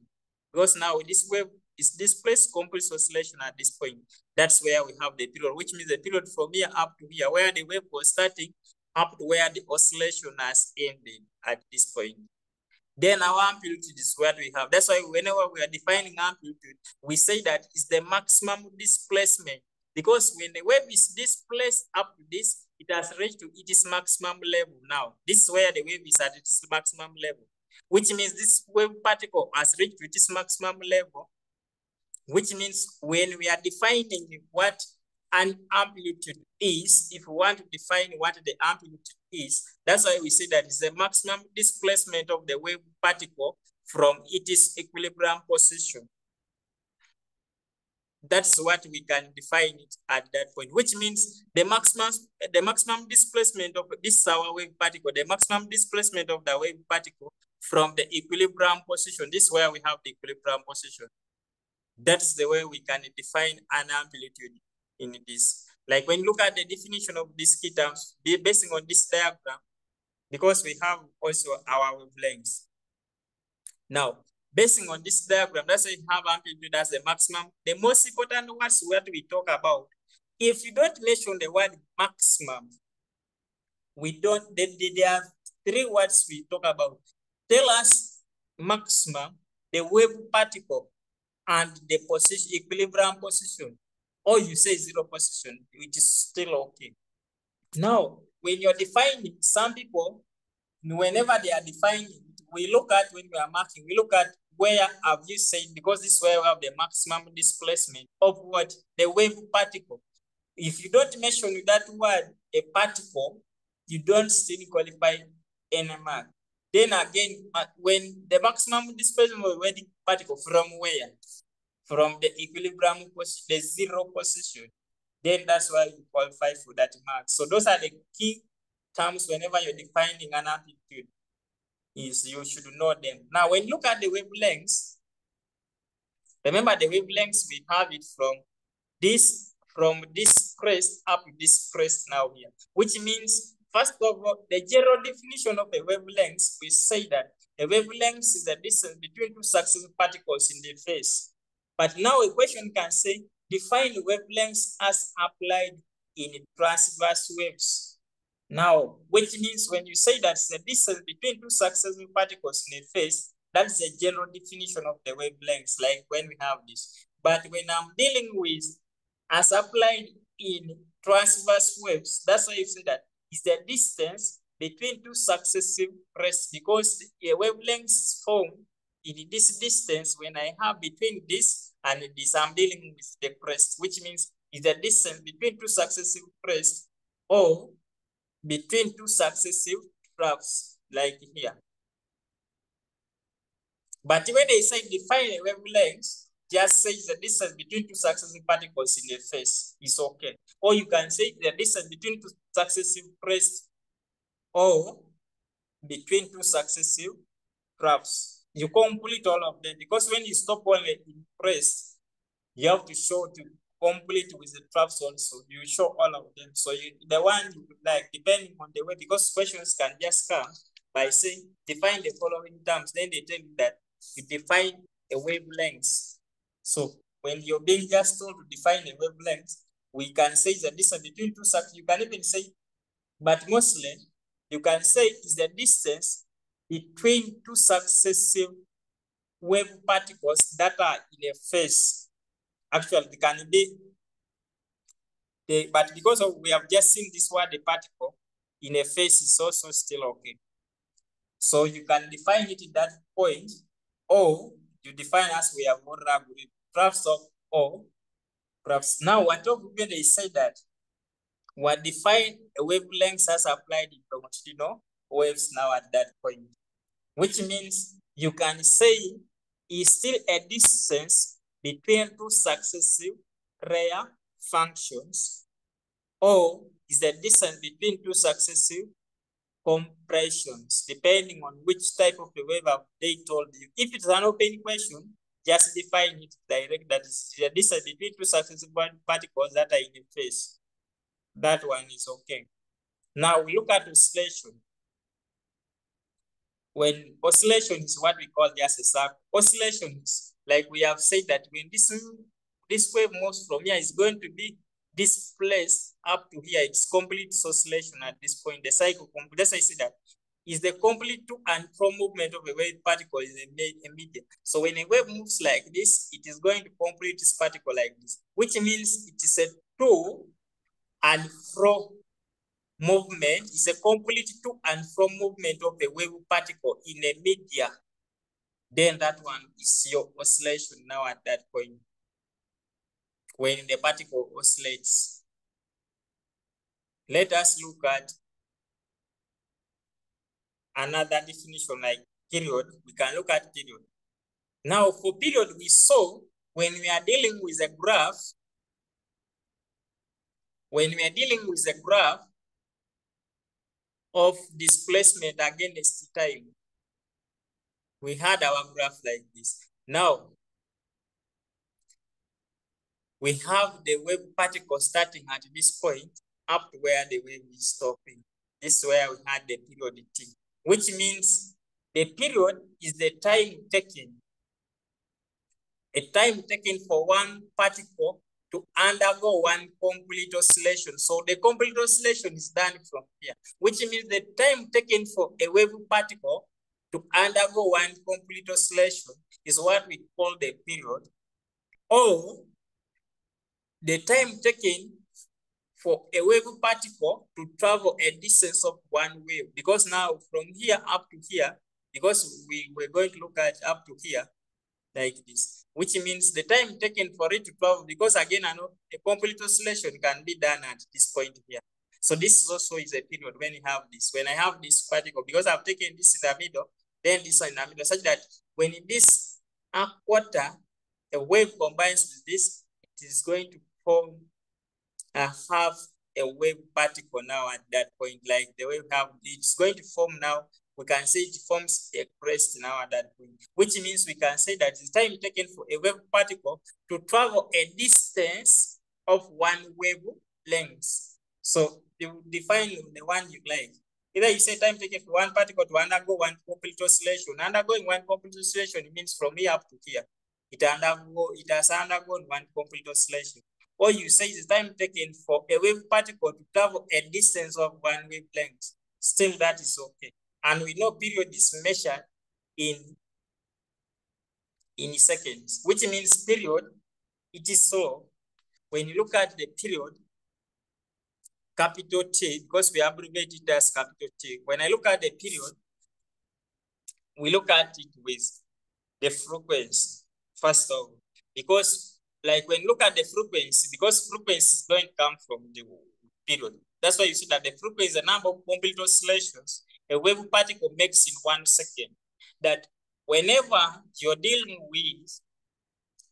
Because now this wave is displaced, complete oscillation at this point. That's where we have the period, which means the period from here up to here, where the wave was starting up to where the oscillation has ended at this point. Then our amplitude is what we have. That's why whenever we are defining amplitude, we say that is the maximum displacement. Because when the wave is displaced up to this, it has reached to its maximum level now. This is where the wave is at its maximum level, which means this wave particle has reached to its maximum level, which means when we are defining what an amplitude is, if we want to define what the amplitude is, that's why we say that it's the maximum displacement of the wave particle from its equilibrium position. That's what we can define it at that point, which means the maximum displacement of this our wave particle, the maximum displacement of the wave particle from the equilibrium position. This is where we have the equilibrium position. That's the way we can define an amplitude in this. Like when you look at the definition of these key terms, based on this diagram, because we have also our wavelengths. Now, based on this diagram, that's why you have amplitude as the maximum. The most important words what we talk about, if you don't mention the word maximum, we don't, there are 3 words we talk about. Tell us maximum, the wave particle, and the position, equilibrium position, or you say 0 position, which is still okay. Now, when you're defining, some people, whenever they are defining, we look at when we are marking, we look at where have you said, because this is where we have the maximum displacement of what? The wave particle. If you don't mention that word, a particle, you don't still qualify any mark. Then again, when the maximum displacement of a wave particle from where? From the equilibrium position, the zero position, then that's why you qualify for that mark. So those are the key terms whenever you're defining an amplitude, is you should know them. Now, when you look at the wavelengths, remember the wavelengths, we have it from this crest up to this crest now here, which means, first of all, the general definition of a wavelength, we say that a wavelength is the distance between two successive particles in the phase. But now a question can say, define wavelengths as applied in transverse waves. Now, which means when you say that the distance between two successive particles in a phase, that's the general definition of the wavelengths, like when we have this. But when I'm dealing with as applied in transverse waves, that's why you say that is the distance between two successive crests, because a wavelength is formed in this distance when I have between this and this, I'm dealing with the crest, which means is the distance between two successive crests or between two successive troughs, like here. But when they say define a wavelength, just say the distance between two successive particles in a phase is okay. Or you can say the distance between two successive crests or between two successive troughs. You complete all of them, because when you stop only in crest, you have to show to complete with the troughs also. You show all of them. So the one you like, depending on the way, because questions can just come by saying define the following terms. Then they tell you that you define a wavelength. So when you're being just told to define a wavelength, we can say the distance between two successive. You can even say, but mostly you can say is the distance between two successive wave particles that are in a phase. Actually, they can be, but because of we have just seen this word, the particle in a phase is also still okay. So you can define it at that point, or you define as we have already troughs of or troughs. Now, what when they say that we define a wavelength as applied in longitudinal waves now at that point, which means you can say is still a distance between two successive rare functions, or is the distance between two successive compressions, depending on which type of the wave they told you. If it's an open question, just define it direct, that is the distance between two successive particles that are in a phase. That one is okay. Now we look at oscillation. When oscillation is what we call just a circle. Oscillations, like we have said that when this wave moves from here, is going to be displaced up to here. It's complete oscillation at this point. The cycle, that's why I say that is the complete to and from movement of a wave particle is a medium. So when a wave moves like this, it is going to complete this particle like this, which means it is a to and fro movement. Is a complete to and from movement of a wave particle in a media. Then that one is your oscillation now at that point, when the particle oscillates. Let us look at another definition like period. We can look at period. Now for period, we saw when we are dealing with a graph, of displacement against time, we had our graph like this. Now we have the wave particle starting at this point up to where the wave is stopping. This is where we had the period T, which means the period is the time taken, a time taken for one particle to undergo one complete oscillation. So the complete oscillation is done from here, which means the time taken for a wave particle to undergo one complete oscillation is what we call the period, or the time taken for a wave particle to travel a distance of one wave. Because now from here up to here, because we're going to look at up to here, like this, which means the time taken for it to travel, because again, I know a complete oscillation can be done at this point here. So this also is a period when you have this. When I have this particle, because I've taken this in the middle, then this in the middle, such that when this quarter, a wave combines with this, it is going to form have a wave particle now at that point, like the wave have, it's going to form now. We can say it forms a crest now at that point, which means we can say that it's time taken for a wave particle to travel a distance of one wavelength. So you define the one you like. Either you say time taken for one particle to undergo one complete oscillation. Undergoing one complete oscillation, it means from here up to here. It has undergone one complete oscillation. Or you say it's time taken for a wave particle to travel a distance of one wavelength. Still, that is okay. And we know period is measured in seconds, which means period, it is so. When you look at the period, capital T, because we abbreviate it as capital T. When I look at the period, we look at it with the frequency, first of all. Because like when you look at the frequency, because frequency don't come from the period. That's why you see that the frequency is the number of complete oscillations a wave particle makes in 1 second. That whenever you're dealing with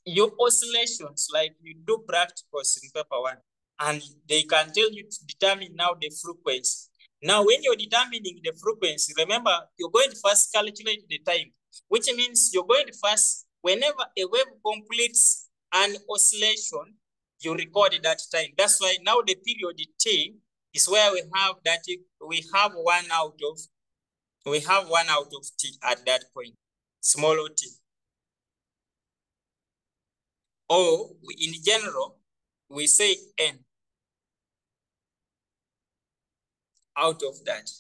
your oscillations, like you do practicals in paper 1, and they can tell you to determine now the frequency. Now, when you're determining the frequency, remember, you're going to first calculate the time, which means you're going to first, whenever a wave completes an oscillation, you record that time. That's why now the period T is where we have that we have 1 out of T at that point, small t. Or in general, we say N out of that,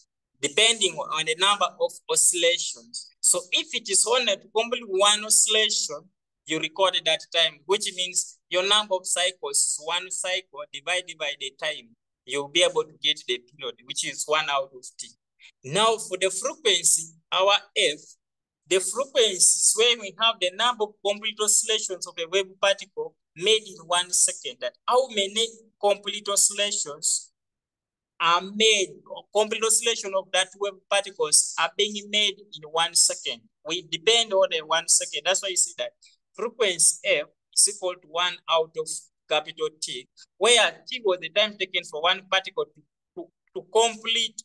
depending on the number of oscillations. So if it is only to complete one oscillation, you record that time, which means your number of cycles, one cycle divided by the time, you'll be able to get the period, which is 1 out of T. Now for the frequency, our F, the frequency is when we have the number of complete oscillations of a wave particle made in 1 second. That how many complete oscillations are made, or complete oscillation of that wave particles are being made in 1 second. We depend on the 1 second. That's why you see that frequency F is equal to 1 out of capital T, where T was the time taken for one particle to complete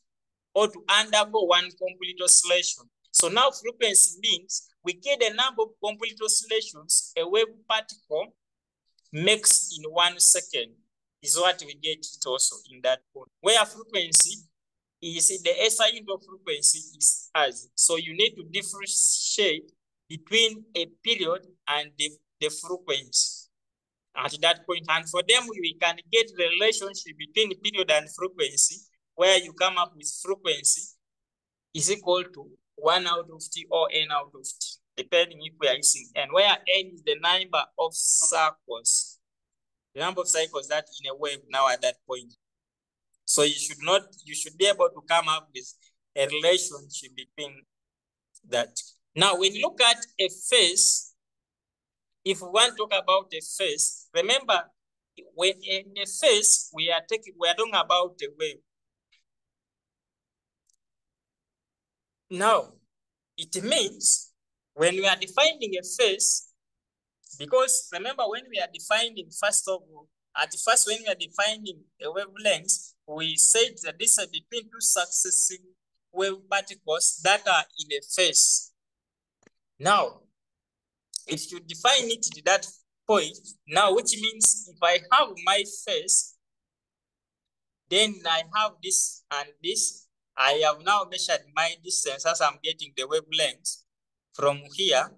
or to undergo one complete oscillation. So now frequency means we get the number of complete oscillations a wave particle makes in 1 second is what we get it also in that point. Where frequency is the SI unit of frequency is as. So you need to differentiate between a period and the frequency at that point. And for them, we can get the relationship between the period and frequency, where you come up with frequency is equal to 1 out of T or N out of T, depending if we are using N, where N is the number of cycles. The number of cycles that in a wave now at that point. So you should be able to come up with a relationship between that. Now, when you look at a phase, if we want to talk about a phase, remember when in a phase we are talking about a wave. Now, it means when we are defining a phase, because remember when we are defining, first of all, when we are defining a wavelength, we said that this is between two successive wave particles that are in a phase. Now, if you define it to that point, now which means if I have my phase, then I have this and this, I have now measured my distance as I'm getting the wavelength from here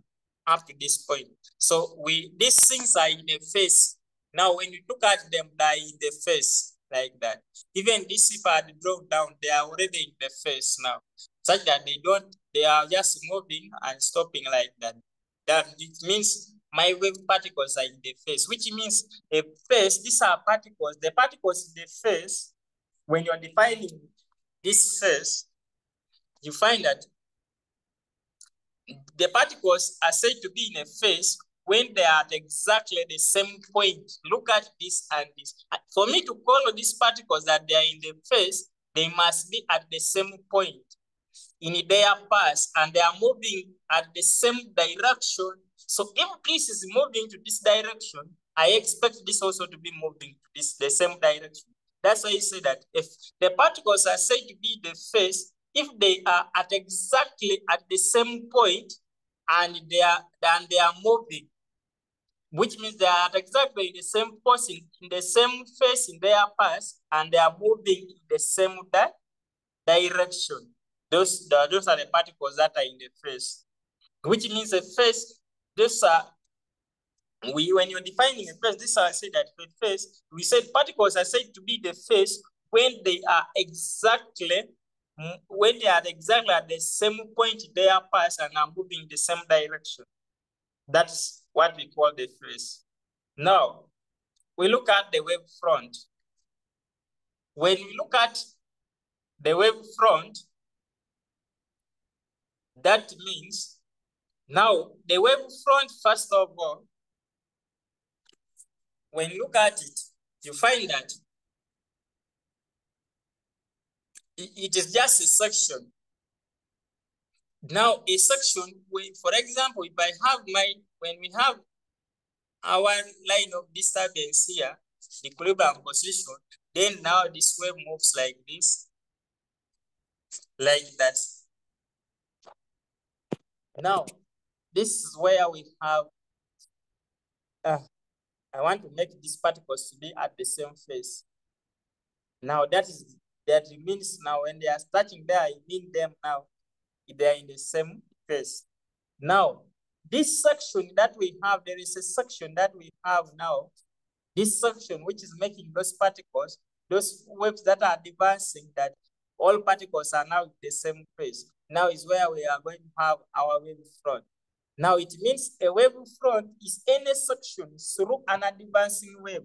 up to this point. So these things are in a phase. Now, when you look at them, they are in the phase like that. Even this, if I draw down, they are already in the phase now, such that they are just moving and stopping like that. That it means my wave particles are in the phase, which means a phase, these are particles. The particles in the phase, when you're defining this phase, you find that the particles are said to be in a phase when they are at exactly the same point. Look at this and this. For me to call these particles that they are in the phase, they must be at the same point in their path, and they are moving at the same direction. So if this is moving to this direction, I expect this also to be moving to the same direction. That's why you say that if the particles are said to be the phase, if they are at exactly at the same point and they are moving, which means they are at exactly the same position, in the same phase in their path, and they are moving in the same direction. Those are the particles that are in the phase, which means the phase, those are, when you're defining a phase, this are said that the phase, we said particles are said to be the phase when they are exactly at the same point they are passed and are moving in the same direction. That's what we call the phase. Now, we look at the wave front. When we look at the wave front, that means now the wave front, first of all, when you look at it, you find that it is just a section. Now, a section, for example, if I have when we have our line of disturbance here, the equilibrium position, then now this wave moves like this, like that. Now, this is where we have, I want to make these particles to be at the same phase. Now, that means now when they are starting there, I mean them now, they are in the same phase. Now, this section that we have, there is a section that we have now, this section which is making those particles, those waves that are advancing, that all particles are now in the same phase. Now is where we are going to have our wave front. Now it means a wave front is any section through an advancing wave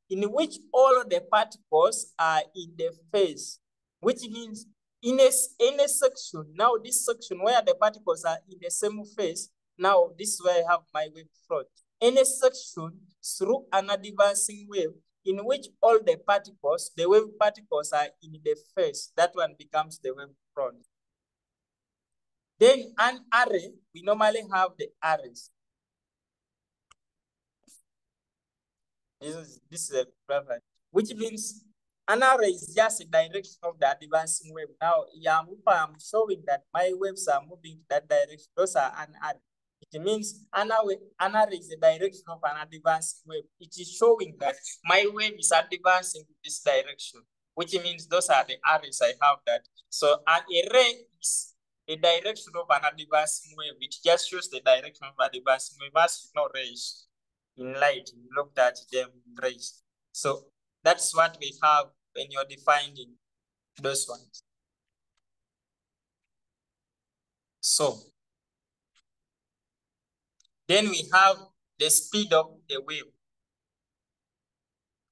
in which all the particles are in the phase, which means in any section, now this section where the particles are in the same phase, now this is where I have my wave front. Any section through an advancing wave in which all the particles, the wave particles are in the phase, that one becomes the wave front. Then an array, we normally have the arrays. This is a preference, which means an array is just a direction of the advancing wave. Now, I'm showing that my waves are moving to that direction. Those are an array. It means an array is the direction of an advancing wave. It is showing that my wave is advancing in this direction, which means those are the arrays I have that. So an array is a direction of an advancing wave. It just shows the direction of an advancing wave. As you know, rays in light, you looked at them rays. So that's what we have when you're defining those ones. So then we have the speed of the wave.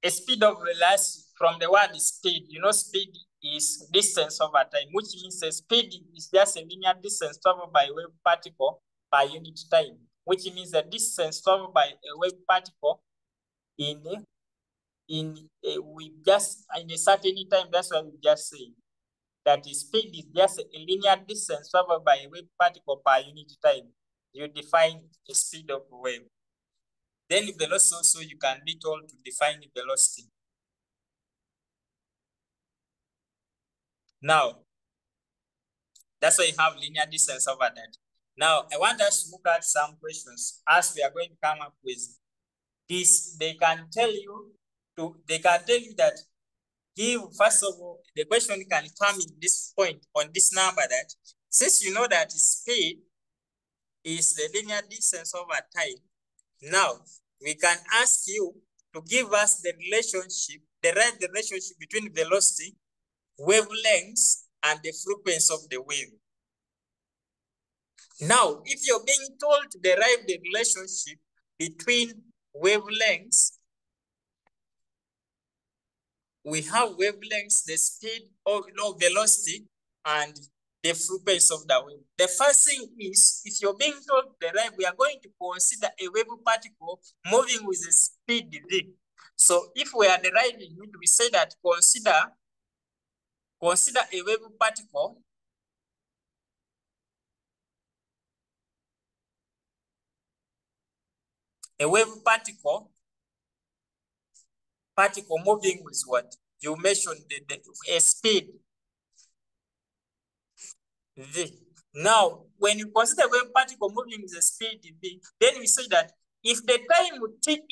A speed of velocity, from the word speed, you know, speed is distance over time, which means a speed is just a linear distance traveled by a wave particle per unit time, which means the distance traveled by a wave particle in a certain time. That's why we just say that the speed is just a linear distance traveled by a wave particle per unit time. You define the speed of a wave. Then velocity also, you can be told to define velocity. Now, that's why you have linear distance over that. Now, I want us to look at some questions as we are going to come up with this. They can tell you that first of all, the question can come in this point on this number that since you know that speed is the linear distance over time, now we can ask you to give us the relationship, the right relationship between velocity, wavelengths, and the frequency of the wave. Now, if you're being told to derive the relationship between wavelengths, we have wavelengths, the speed or velocity, and the frequency of the wave. The first thing is, if you're being told the right, we are going to consider a wave particle moving with a speed v. So if we are deriving it, we say that consider a wave particle moving with what? You mentioned a speed v. Now, when you consider a wave particle moving with the speed v, then we say that if the time t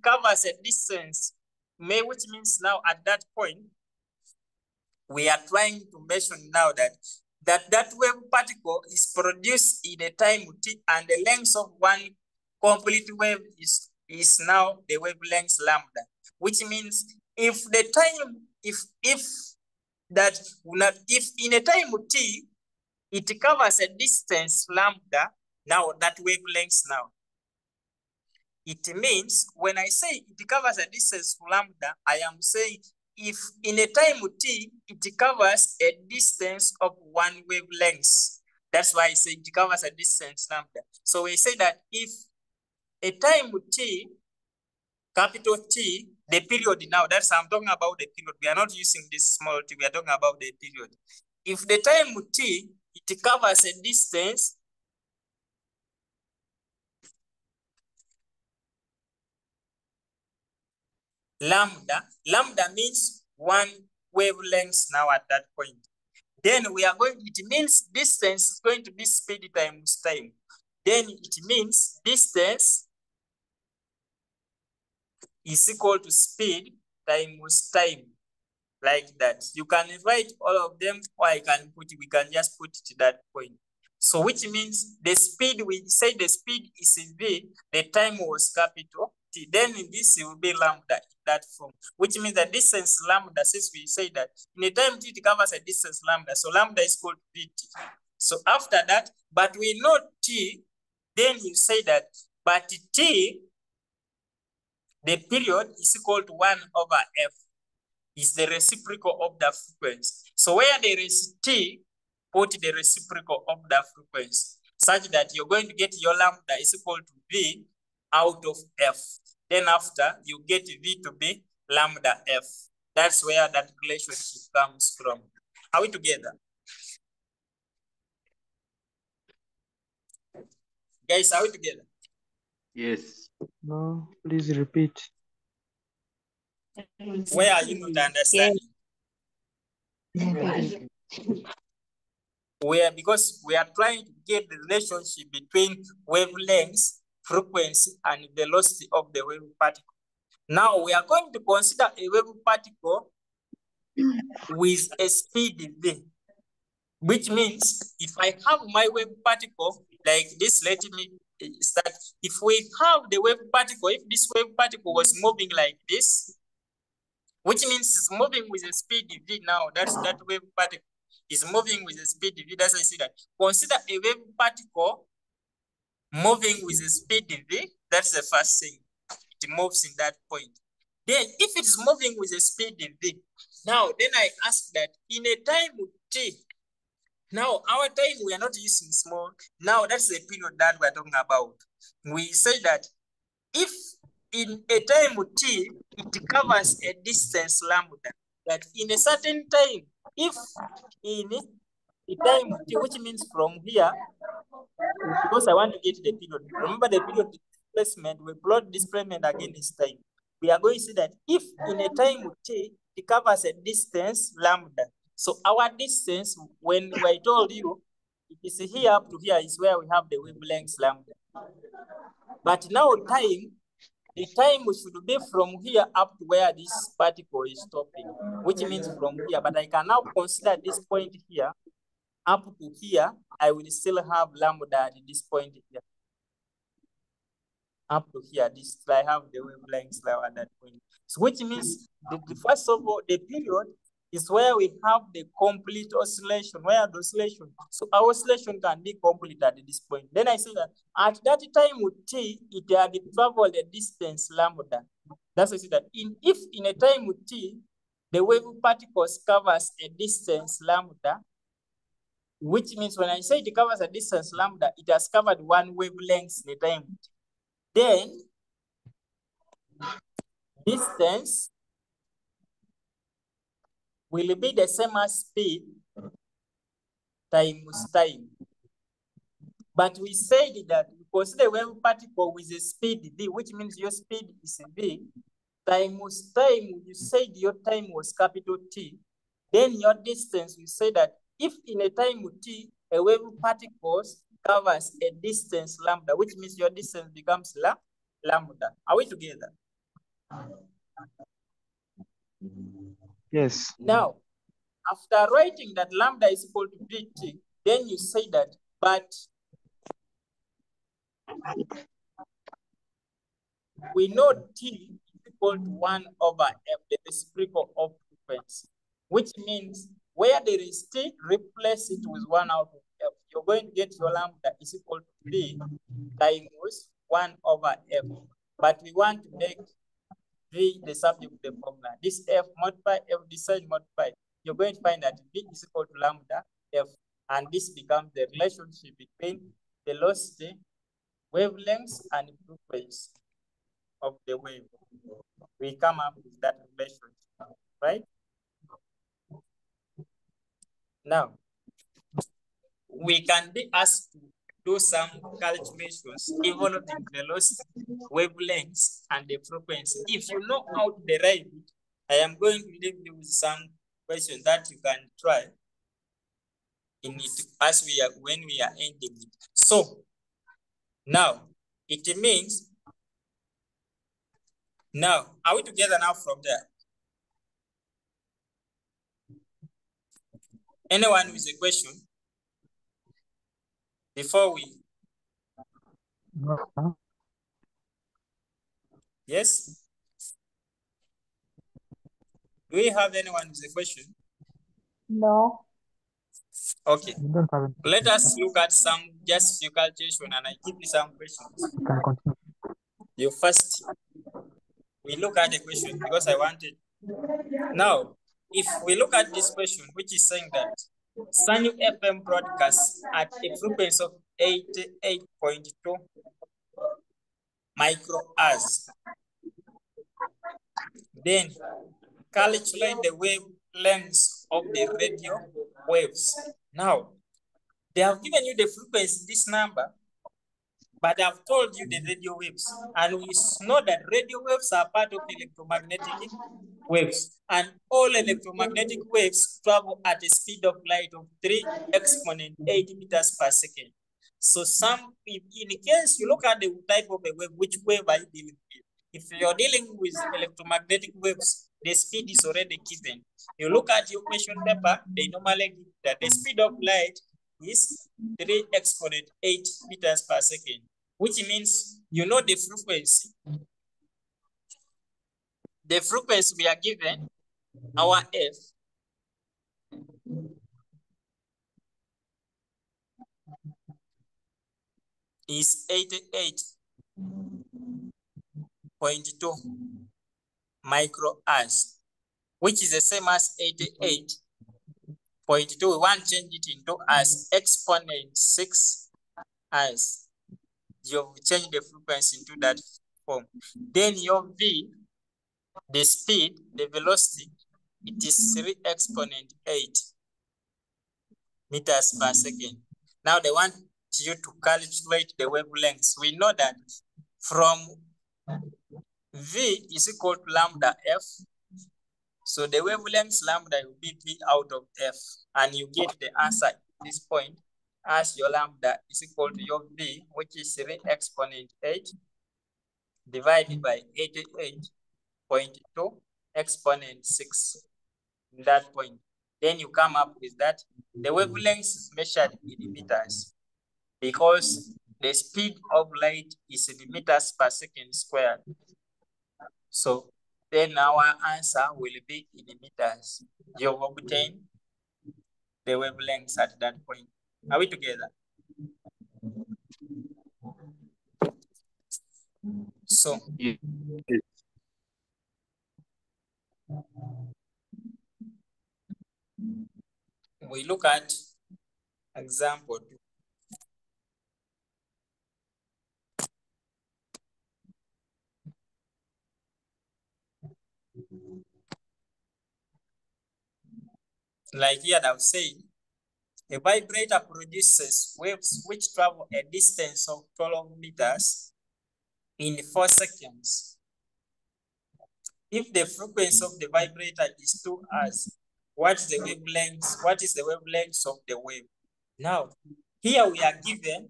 covers a distance, which means now at that point, we are trying to mention now that wave particle is produced in a time t, and the length of one complete wave is now the wavelength lambda, which means if in a time t it covers a distance lambda, now that wavelength now. It means when I say it covers a distance lambda, I am saying if in a time t, it covers a distance of one wavelength. That's why I say it covers a distance lambda. So we say that if a time t, capital T, the period now, I'm talking about the period. We are not using this small t, we are talking about the period. If the time t, it covers a distance lambda means one wavelength now at that point. Then it means distance is going to be speed times time. Then it means distance is equal to speed times time, like that. You can write all of them, or we can just put it to that point. So which means the speed, we say the speed is v, the time was capital T, then this will be lambda in that form, which means the distance lambda, since we say that in a time t it covers a distance lambda, so lambda is equal to vt. So after that, but we know t, then you say that, but t, the period is equal to 1 over f, is the reciprocal of the frequency. So where there is t, put the reciprocal of the frequency, such that you're going to get your lambda is equal to v out of f. Then after, you get v to be lambda f. That's where that relationship comes from. Are we together? Guys, are we together? Yes. No, please repeat. Where are you not understanding? Because we are trying to get the relationship between wavelengths, frequency, and velocity of the wave particle. Now we are going to consider a wave particle with a speed v, which means if I have my wave particle like this, let me start. If we have the wave particle, if this wave particle was moving like this, which means it's moving with a speed v now, that wave particle is moving with a speed v. That's why I say that. Consider a wave particle moving with a speed v. That's the first thing. It moves in that point. Then if it is moving with a speed v, now then I ask that in a time t, now our time we are not using small. Now that's the period that we're talking about. We say that if in a time t, it covers a distance lambda, that in a certain time, if in a time t, which means from here, because I want to get the period. Remember the period displacement, we plot displacement against time. We are going to see that if in a time t, it covers a distance lambda. So our distance, when I told you, it is here up to here is where we have the wavelength lambda. But now the time should be from here up to where this particle is stopping, which means from here. But I can now consider this point here up to here. I will still have lambda at this point here. Up to here, I have the wavelength at that point. So which means first of all, the period is where we have the complete oscillation, where the oscillation, so our oscillation can be complete at this point. Then I say that at that time with t, it had traveled a distance lambda. That's why I say that if in a time with t, the wave particles covers a distance lambda, which means when I say it covers a distance lambda, it has covered one wavelength in a time. Then distance will be the same as speed times time. But we said that because the wave particle with a speed v, which means your speed is v, times time, you said your time was capital T, then your distance, we say that if in a time t, a wave particles covers a distance lambda, which means your distance becomes lambda. Are we together? Yes. Now, after writing that lambda is equal to dt, then you say that, but we know t is equal to 1 over f, the reciprocal of frequency, which means where there is t, replace it with 1 out of f. You're going to get your lambda is equal to v times 1 over f. But we want to make v the subject of the formula. This f multiply f, this side multiply. You're going to find that v is equal to lambda f, and this becomes the relationship between velocity, wavelengths, and frequency of the wave. We come up with that relationship, right? Now, we can be asked to do some calculations involving velocity, wavelengths, and the frequency. If you know how to derive it, I am going to leave you with some questions that you can try in it as when we are ending it. So now it means, now are we together now from there? Anyone with a question before we? No. Yes? Do we have anyone with a question? No. Okay. You don't have any. Let us look at some just few calculation, and I give you some questions. You can continue. You first, we look at the question because I wanted. Now, if we look at this question, which is saying that Sunny FM broadcasts at a frequency of 88.2 microhertz, then calculate the wavelengths of the radio waves. Now, they have given you the frequency, this number, but I've told you the radio waves. And we know that radio waves are part of electromagnetic waves. And all electromagnetic waves travel at a speed of light of 3 exponent 8 meters per second. So in case you look at the type of a wave, which wave are you dealing with? If you're dealing with electromagnetic waves, the speed is already given. You look at your question paper, they normally give that the speed of light is 3 exponent 8 meters per second, which means you know the frequency. The frequency we are given, our F, is 88.2 microhertz, which is the same as 88.2. We want to change it into as exponent 6 as. You change the frequency into that form. Then your V, the speed, the velocity, it is 3 exponent 8 meters per second. Now they want you to calculate the wavelengths. We know that from V is equal to lambda F. So the wavelength lambda will be V out of F. And you get the answer at this point as your lambda is equal to your V, which is 3 exponent 8 divided by 88.2 exponent 6. In that point. Then you come up with that. The wavelength is measured in meters because the speed of light is in meters per second squared. So then our answer will be in meters. You've obtained the wavelengths at that point. Are we together? So Yes. we look at example 2. Like here I've said, a vibrator produces waves which travel a distance of 12 meters in 4 seconds. If the frequency of the vibrator is 2 Hz, what is the wavelength of the wave? Now, here we are given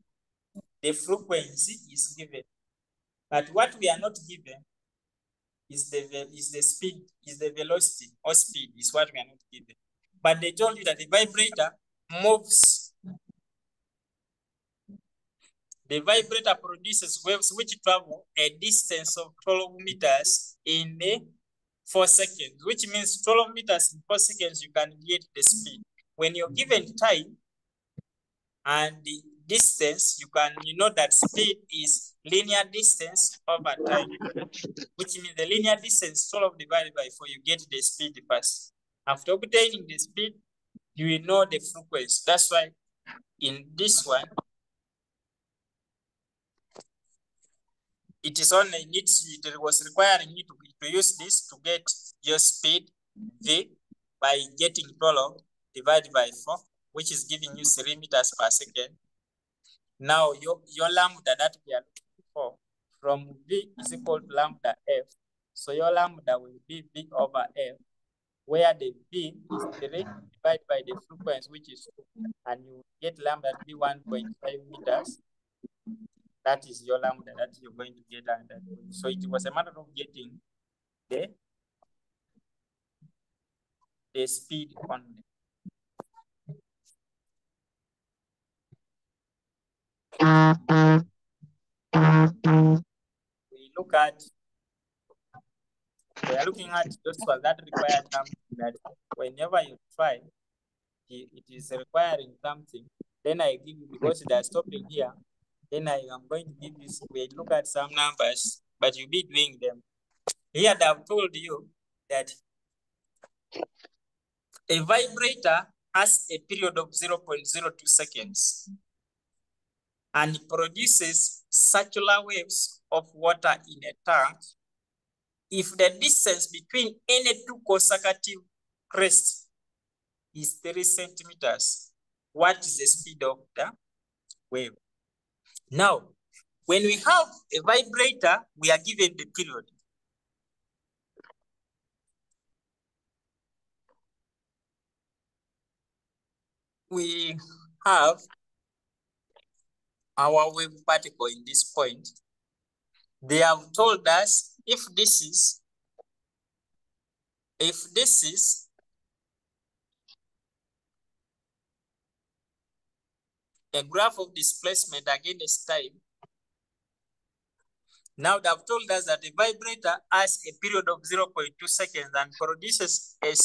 the frequency is given, but what we are not given is the speed, is the velocity or speed is what we are not given. But they told you that the vibrator moves. The vibrator produces waves which travel a distance of 12 meters in 4 seconds, which means 12 meters in 4 seconds, you can get the speed. When you're given time and the distance, you know that speed is linear distance over time, which means the linear distance 12 divided by 4, you get the speed first. After obtaining the speed, you will know the frequency. That's why in this one, it was requiring you to use this to get your speed V by getting 12 divided by 4, which is giving you 3 meters per second. Now your lambda that we are looking for from V is equal to lambda F. So your lambda will be V over F, where the V is 3 divided by the frequency, which is 2, and you get lambda to be 1.5 meters. That is your lambda that you're going to get at that point. So it was a matter of getting the speed only. We are looking at those ones that require something that whenever you try, it is requiring something. Then I give you, because they are stopping here, then I am going to give you, we look at some numbers, but you'll be doing them. Here they have told you that a vibrator has a period of 0.02 seconds and produces circular waves of water in a tank if the distance between any 2 consecutive crests is 3 centimeters. What is the speed of the wave? Now, when we have a vibrator, we are given the period. We have our wave particle in this point. They have told us if this is a graph of displacement against time. Now they have told us that the vibrator has a period of 0.2 seconds and produces a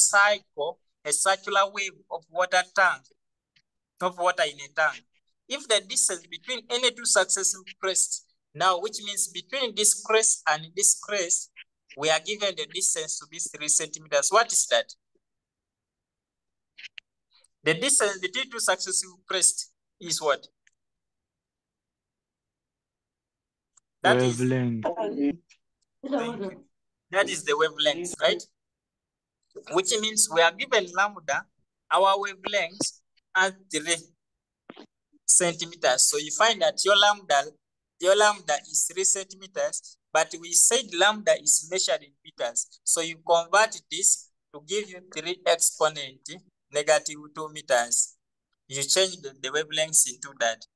circular wave of water in a tank. If the distance between any 2 successive crests, now which means between this crest and this crest, we are given the distance to be 3 centimeters. What is that? The distance between 2 successive crests is what? Wavelength. Thank you. That is the wavelength, right? Which means we are given lambda, our wavelength at 3 centimeters. So you find that your lambda is 3 centimeters, but we said lambda is measured in meters. So you convert this to give you 3 exponent -2 meters. You change the wavelengths into that.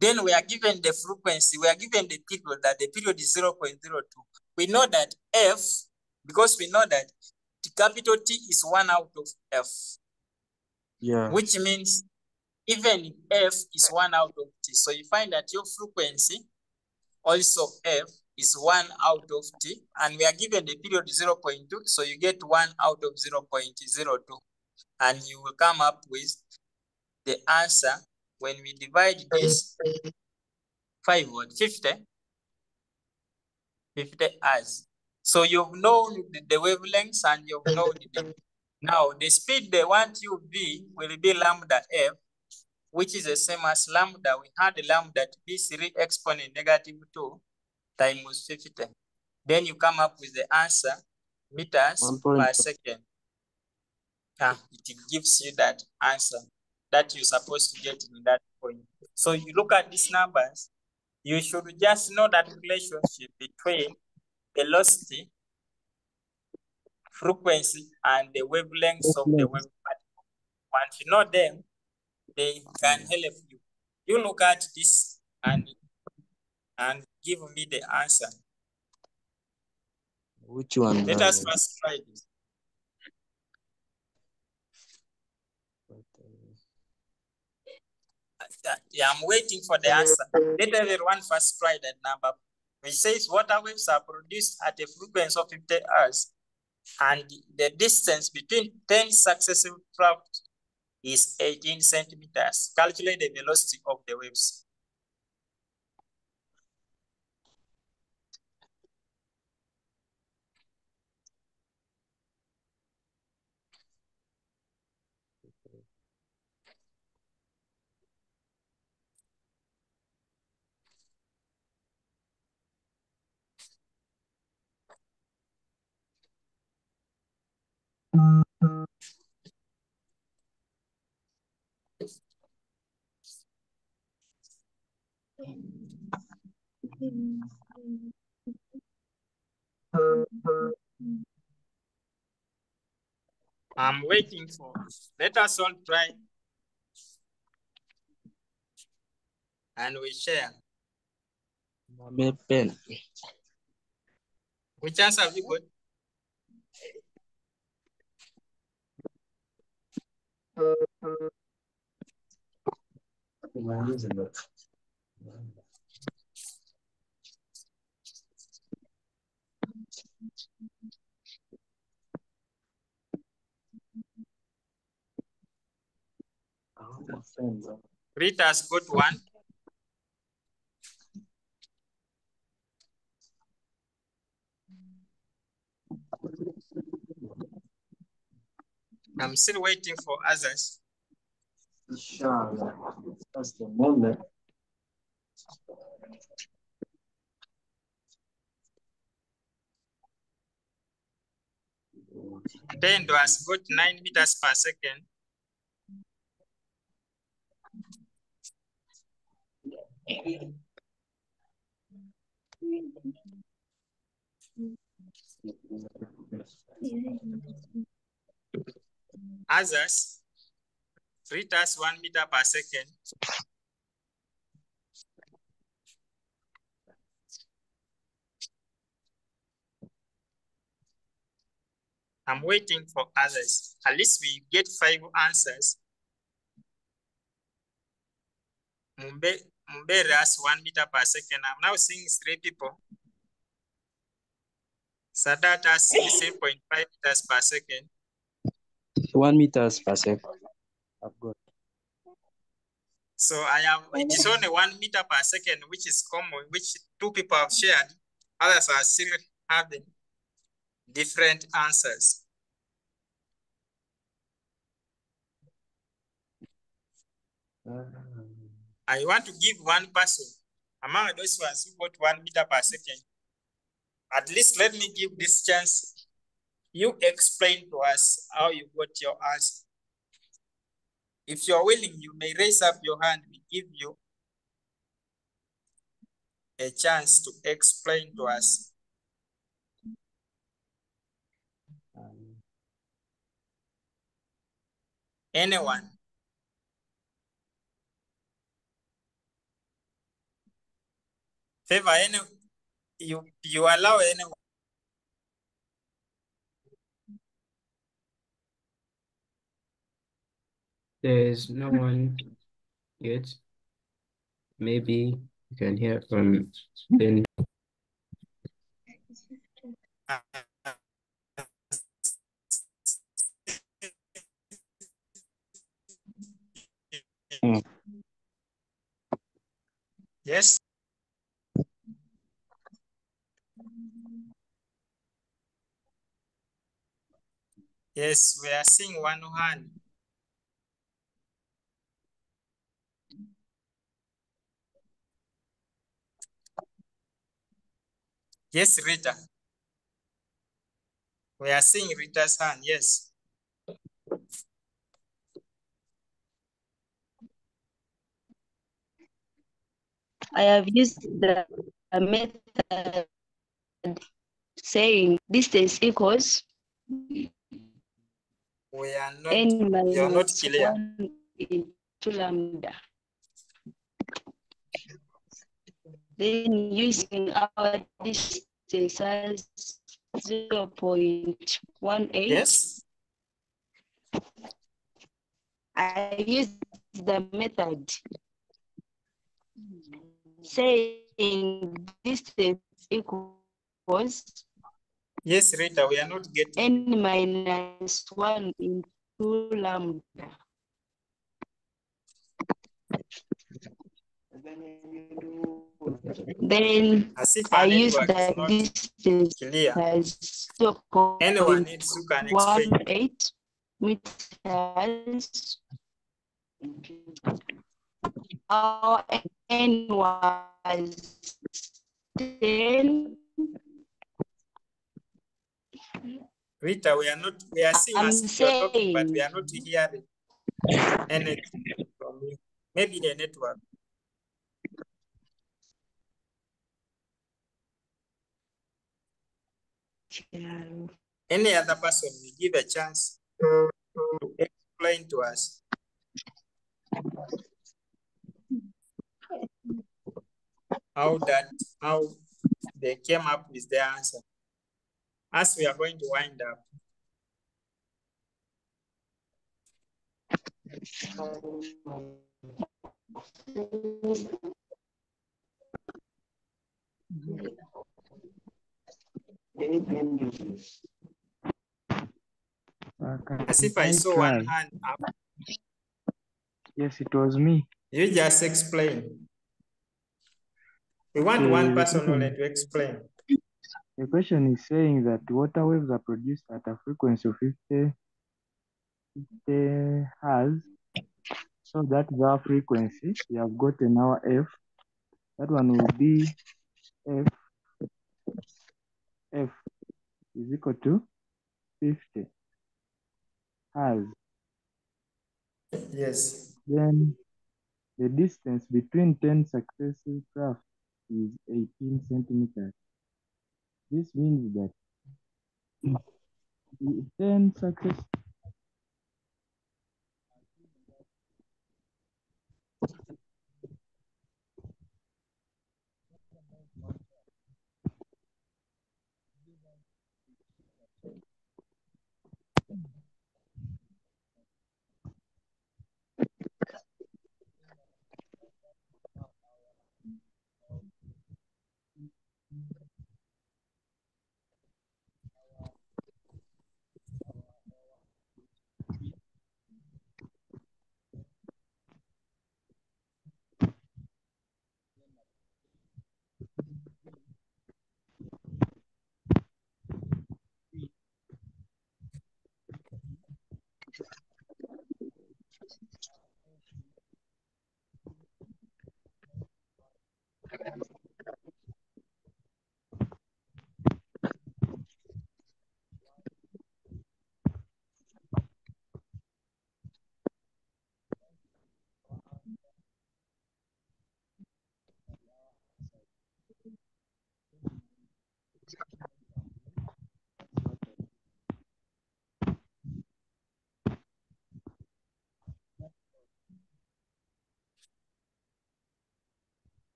Then we are given the frequency, we are given the period, that the period is 0.02. We know that F, because we know that the capital T is 1 out of F. Yeah. Which means even if F is 1 out of T. So you find that your frequency, also F, is 1 out of t, and we are given the period 0.2, so you get 1 out of 0.02, and you will come up with the answer when we divide this 50 hours. So you've known the wavelengths and you've known the now the speed they want you be will be lambda f, which is the same as lambda. We had lambda to be 3 exponent negative 2 times 50. Then you come up with the answer meters per second. It gives you that answer that you're supposed to get in that point. So you look at these numbers, you should just know that relationship between velocity, frequency, and the wavelengths of the wave particle. Once you know them, they can help you. You look at this and give me the answer. Which one? Let us first try this. Yeah, I'm waiting for the answer. Let everyone first try that number. Which says water waves are produced at a frequency of 50 Hz, and the distance between 10 successive troughs is 18 centimeters. Calculate the velocity of the waves. I'm waiting for. Let us all try. And we share. Pen. Which answer have you got? Rita's got 1. I'm still waiting for others. That's the moment. Tendo has got 9 meters per second. Others, Rita's 1 meter per second. I'm waiting for others. At least we get 5 answers. Mumbere has 1 meter per second. I'm now seeing 3 people. Sadat has 16.5 meters per second. 1 meters per second. I've got. So it is only 1 meter per second, which is common, which 2 people have shared. Others are still having different answers. I want to give one person among those ones who got 1 meter per second. At least let me give this chance. You explain to us how you got your answer. If you're willing, you may raise up your hand. We give you a chance to explain to us. Anyone? Favor, you allow anyone? There is no one yet. Maybe you can hear from Ben. Yes. Yes, we are seeing one hand. Yes, Rita. We are seeing Rita's hand. Yes. I have used the method saying distance equals We are not. n You're not minus clear. 1 into lambda. Then using our distance as 0.18, Yes. I use the method saying distance equals Yes, Rita, we are not getting you. n minus 1 into lambda. Then As if I our use network is the not distance clear. as Anyone needs who can explain. 0.18 meters. Our n was 10. Rita, we are seeing I'm as if you're talking, but we saying are not hearing anything from you. Maybe the network. Any other person, we give a chance to explain to us. How they came up with their answer. As we are going to wind up. As if I saw one hand up. Yes, it was me. You just explain. We want one person only to explain. The question is saying that water waves are produced at a frequency of 50 hertz. So that's our frequency. We have gotten our F. That one will be F is equal to 50 hertz. Yes. Then the distance between 10 successive crafts is 18 centimeters. This means that 10 successive.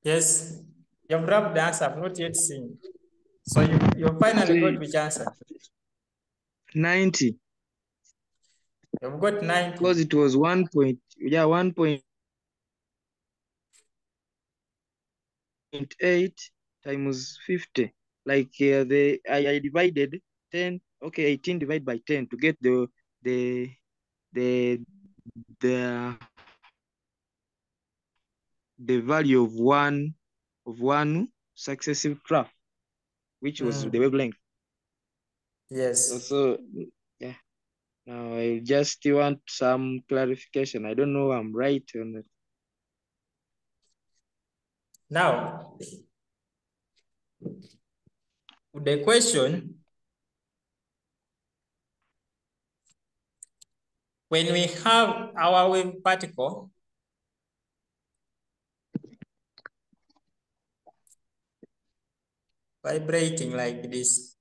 Yes. You've dropped the answer. I've not yet seen. So you finally got which answer? 90. You've got 90. Because it was 1.8 times 50. like I divided 10, okay, 18 divided by 10 to get the the value of one successive graph, which was the wavelength. Yes. So yeah, now I just want some clarification. I don't know I'm right or not. Now, the question, when we have our wave particle vibrating like this,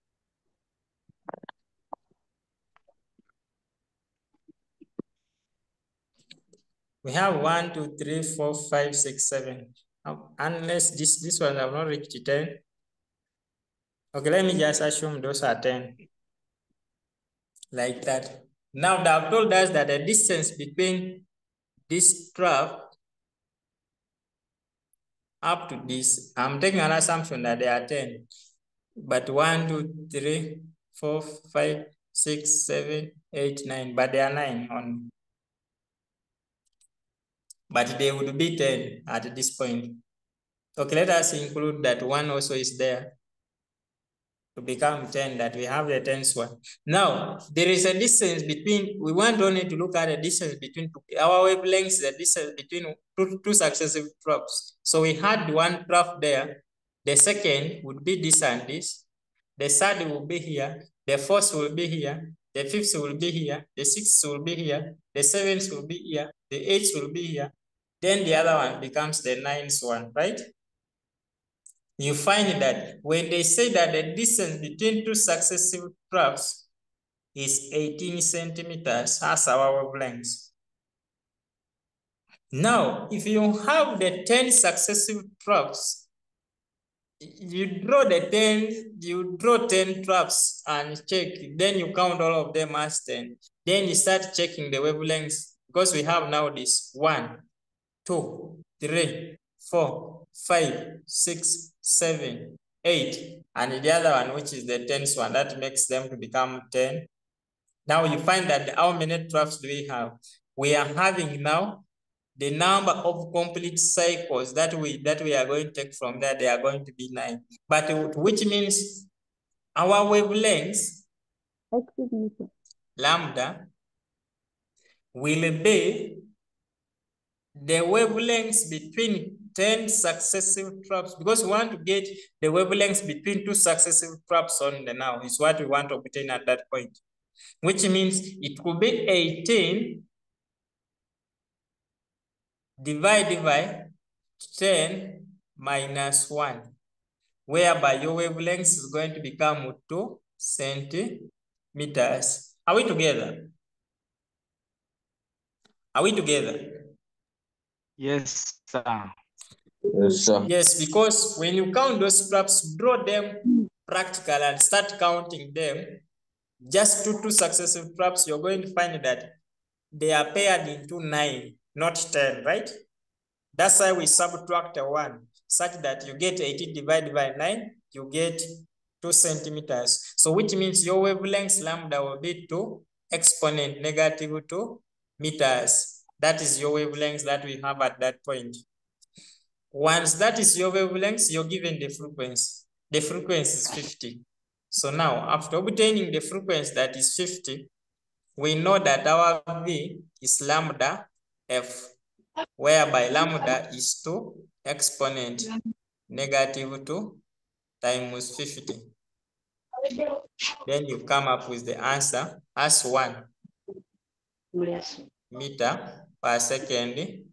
we have 1, 2, 3, 4, 5, 6, 7. Unless this one have not reached 10. Okay, let me just assume those are 10. Like that. Now they have told us that the distance between this graph up to this, I'm taking an assumption that they are 10. But 1, 2, 3, 4, 5, 6, 7, 8, 9. But they are 9 on. But they would be 10 at this point. Okay, let us include that 1 also is there to become 10, that we have the 10th one. Now, there is a distance between, we want only to look at the distance between our wavelengths, the distance between two successive troughs. So we had one trough there. The second would be this and this. The third will be here. The fourth will be here. The fifth will be here. The sixth will be here. The seventh will be here. The eighth will be here. Then the other one becomes the 9th one, right? You find that when they say that the distance between two successive troughs is 18 centimeters as our wavelengths. Now, if you have the 10 successive troughs, you draw 10 troughs and check, then you count all of them as 10. Then you start checking the wavelengths, because we have now this 1, 2, 3, 4, 5, 6, 7, 8, and the other one, which is the 10th one, that makes them to become 10. Now you find that how many troughs do we have? We are having now the number of complete cycles that we are going to take from there. They are going to be 9. But which means our wavelengths, lambda, will be the wavelengths between 10 successive troughs, because we want to get the wavelengths between two successive troughs on the now is what we want to obtain at that point, which means it could be 18 divided by 10 minus 1, whereby your wavelength is going to become 2 centimeters. Are we together? Are we together? Yes, sir. Yes, sir. Yes, because when you count those troughs, draw them practical and start counting them. Just two successive troughs, you're going to find that they are paired into 9, not 10, right? That's why we subtract a 1, such that you get 18 divided by 9, you get 2 centimeters. So which means your wavelength lambda will be 2 exponent negative 2 meters. That is your wavelength that we have at that point. Once that is your wavelength, you're given the frequency. The frequency is 50. So now, after obtaining the frequency that is 50, we know that our V is lambda F, whereby lambda is 2 exponent negative 2 times 50. Then you come up with the answer as 1 meter per second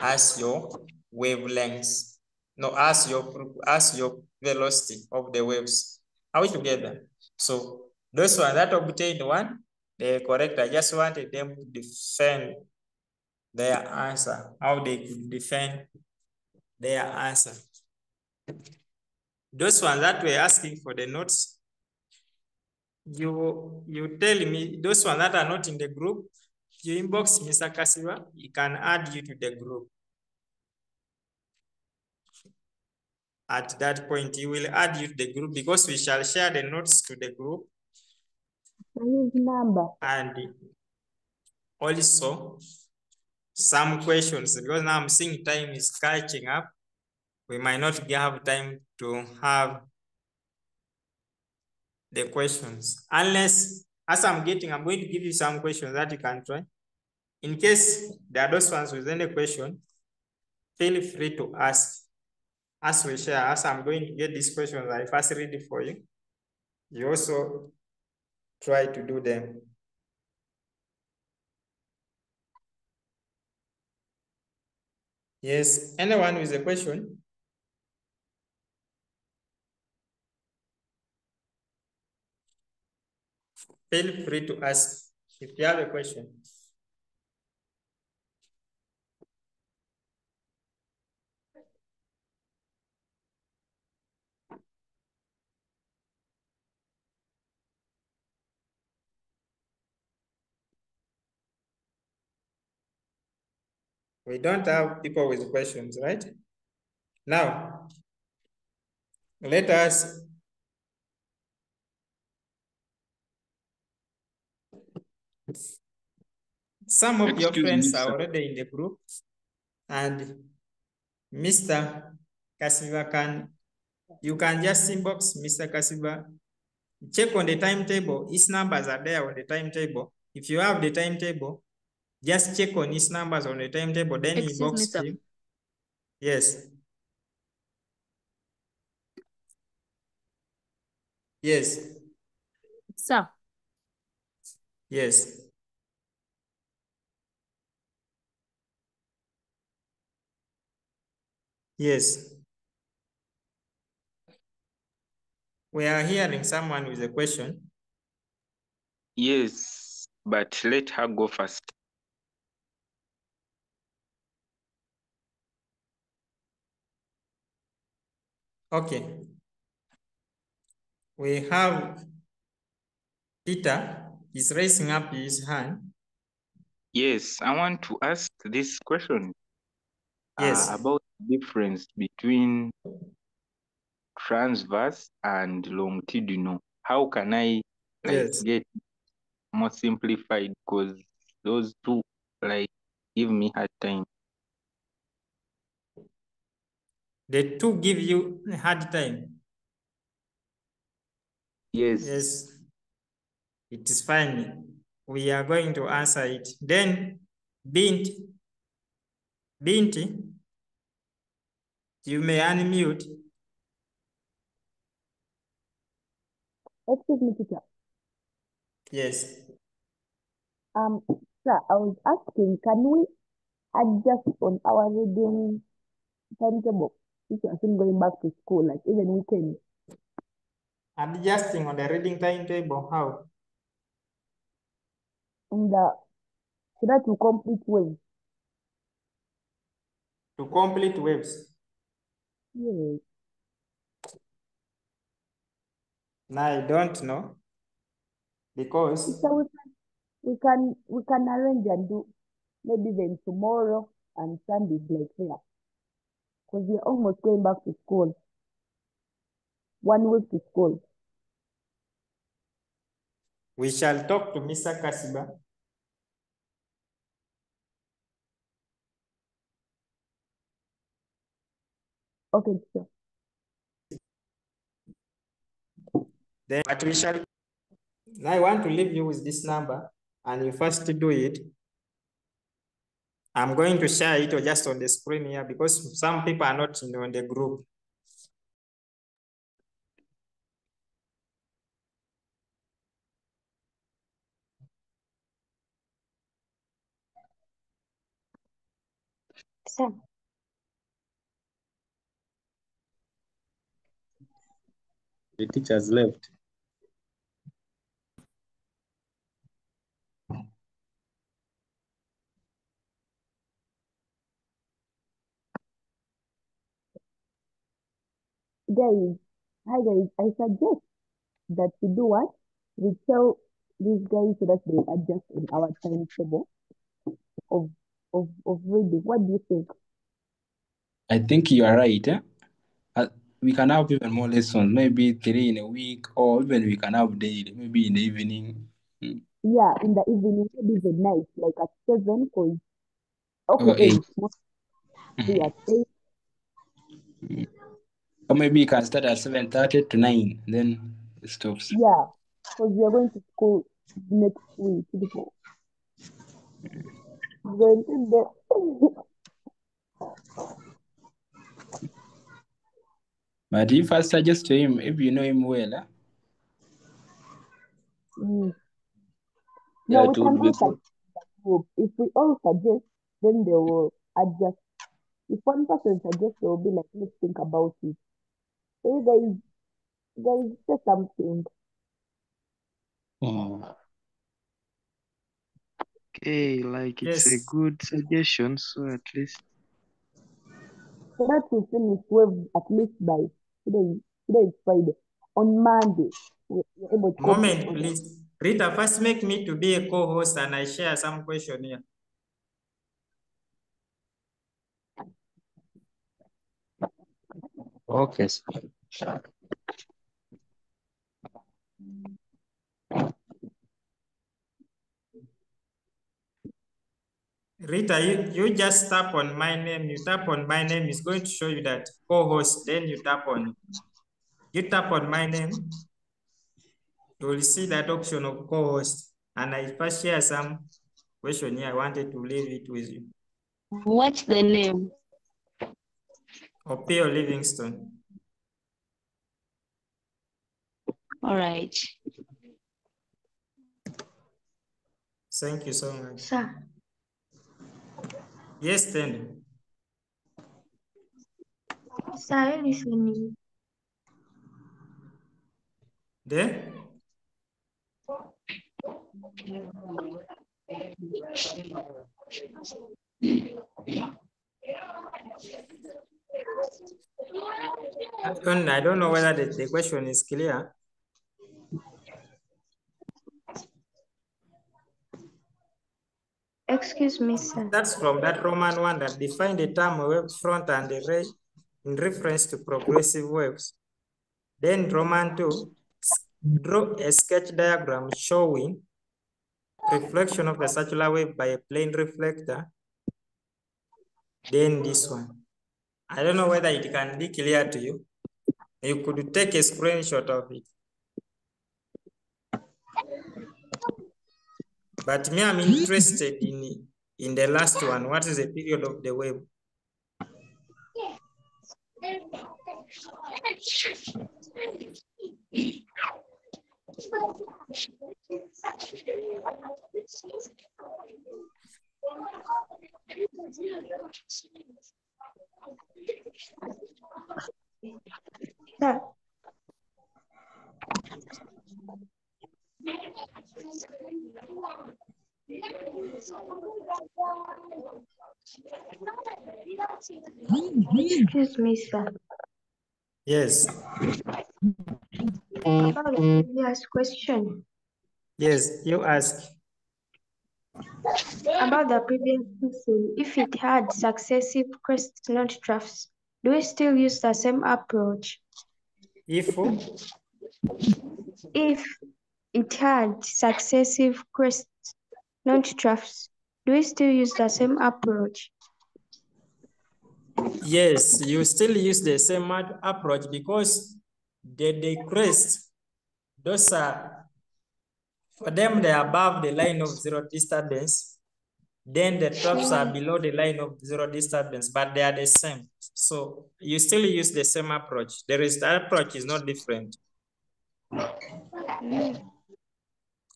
as your wavelengths. No, as your velocity of the waves. Are we together? So those ones that obtained 1, they're correct. I just wanted them to defend their answer, how they could defend their answer. Those ones that were asking for the notes, you tell me, those ones that are not in the group, you inbox Mr. Kasiwa, he can add you to the group. At that point, he will add you to the group because we shall share the notes to the group. His number. And also some questions, because now I'm seeing time is catching up. We might not have time to have the questions. Unless, as I'm going to give you some questions that you can try. In case there are those ones with any question, feel free to ask. As we share, as I'm going to get these questions, I first read it for you. You also try to do them. Yes, anyone with a question? Feel free to ask if you have a question. We don't have people with questions, right? Now, let us some of your Excuse friends me, are sir. already in the group, and Mr. Kasiva you can just inbox Mr. Kasiva. Check on the timetable. His numbers are there on the timetable. If you have the timetable, just check on his numbers on the timetable, then Excuse me, inbox sir. him. Yes. Yes. Sir, Yes. Yes. We are hearing someone with a question. Yes, but let her go first. Okay. We have Peter is raising up his hand. Yes, I want to ask this question Yes. about the difference between transverse and longitudinal. How can I Yes. get more simplified? Because those two give me hard time. The two give you a hard time. Yes. Yes. It is fine. We are going to answer it. Then, Binti, you may unmute. Excuse me, teacher. Yes. Sir, I was asking, can we adjust on our reading timetable if you are still going back to school, like even weekends? Adjusting on the reading timetable, how? And so that to complete well. To complete waves. Yes. Now, I don't know. Because So we can arrange and do maybe then tomorrow and Sunday like here. Because we're almost going back to school. 1 week to school. we shall talk to Mr. Kasiba. Okay, sure. Then, but we shall. Now, I want to leave you with this number, and you first do it. I'm going to share it just on the screen here because some people are not on the group. Sir. The teachers left. Guys, hi guys, I suggest that we do what? We tell these guys so that they adjust in our timetable of reading. What do you think? I think you are right. we can have even more lessons, maybe 3 in a week, or even we can have daily, maybe in the evening. Yeah, in the evening, maybe the night, like at 7, because Or okay, 8. mostly at 8. Or maybe you can start at 7:30 to 9, then it stops. Yeah, because we are going to school next week. Before. Going to the But if I suggest to him, if you know him well, No, Yeah, we it can would be all good. suggest the group. If we all suggest, then they will adjust. If one person suggests, they will be like, let's think about it. So guys say something. Okay, like it's a Yes. good suggestion, so at least So that we finish wave at least by today is Friday. On Monday, we're able to focus Moment, on it. please. Rita, first make me to be a co-host and I share some question here. Okay. Rita, you just tap on my name. You tap on my name, it's going to show you that co-host, then you tap on it. You tap on my name, you will see that option of co-host. And I first share some question here. I wanted to leave it with you. What's the name? Opio Livingston. All right. Thank you so much. Sir. Yes, then. Sir, listening. There? I don't know whether the question is clear. Excuse me, sir. That's from that Roman one that defined the term wave front and array in reference to progressive waves. Then Roman 2, draw a sketch diagram showing reflection of the circular wave by a plane reflector. Then this one. I don't know whether it can be clear to you. You could take a screenshot of it. But me, I'm interested in the last one. What is the period of the wave? Sir. Excuse me, sir. Yes. About the previous question. Yes, you ask. About the previous question, if it had successive crests, not troughs, do we still use the same approach? If it had successive crests, not troughs, do we still use the same approach? yes, you still use the same approach because the crest, those are, for them, they are above the line of zero disturbance. Then the troughs are below the line of zero disturbance, but they are the same. So you still use the same approach. The approach is not different.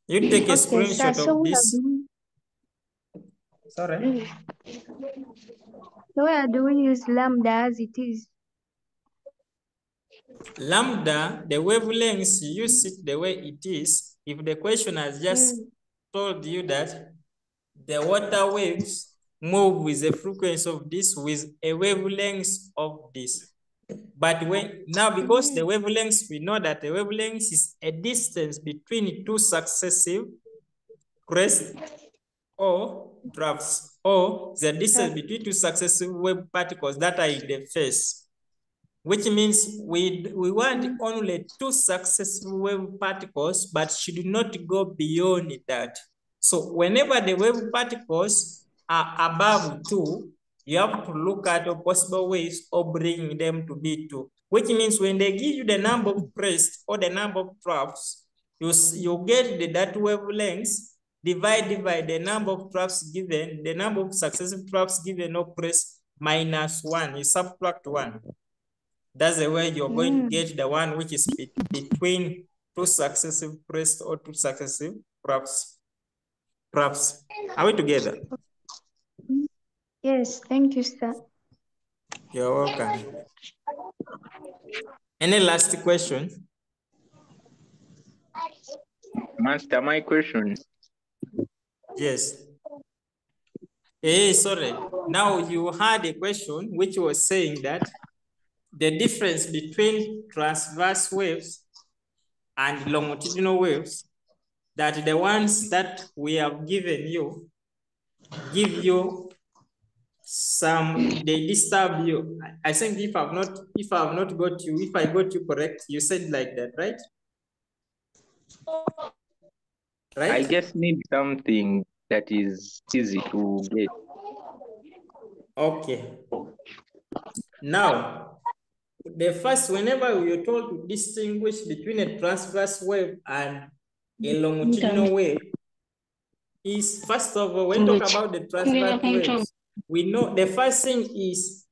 You take a screenshot of this. Sorry? So where do we use lambda as it is? Lambda, the wavelengths, you use it the way it is. If the question has just told you that the water waves move with the frequency of this with a wavelength of this. But because the wavelengths, we know that the wavelength is a distance between two successive crests or troughs, or the distance between two successive wave particles that are in the phase. which means we want only 2 successive wave particles, but should not go beyond that. So whenever the wave particles are above 2, you have to look at the possible ways of bringing them to be 2, which means when they give you the number of crests or the number of troughs, you get that wavelengths, divide by the number of troughs given, the number of successive troughs given or crests minus 1, you subtract 1. That's the way you're going to get the one which is between 2 successive crests or 2 successive troughs. Are we together? Yes, thank you, sir. You're welcome. Any last question? Master, my question. Yes. Hey, sorry. Now you had a question which was saying that the difference between transverse waves and longitudinal waves, that the ones that we have given you give you some, they disturb you. I think if I have not got you, if I got you correct, you said like that, right? Right? I just need something that is easy to get. Okay. Now, the first, whenever we are told to distinguish between a transverse wave and a longitudinal wave, is first of all, when we talk about the transverse waves, we know the first thing is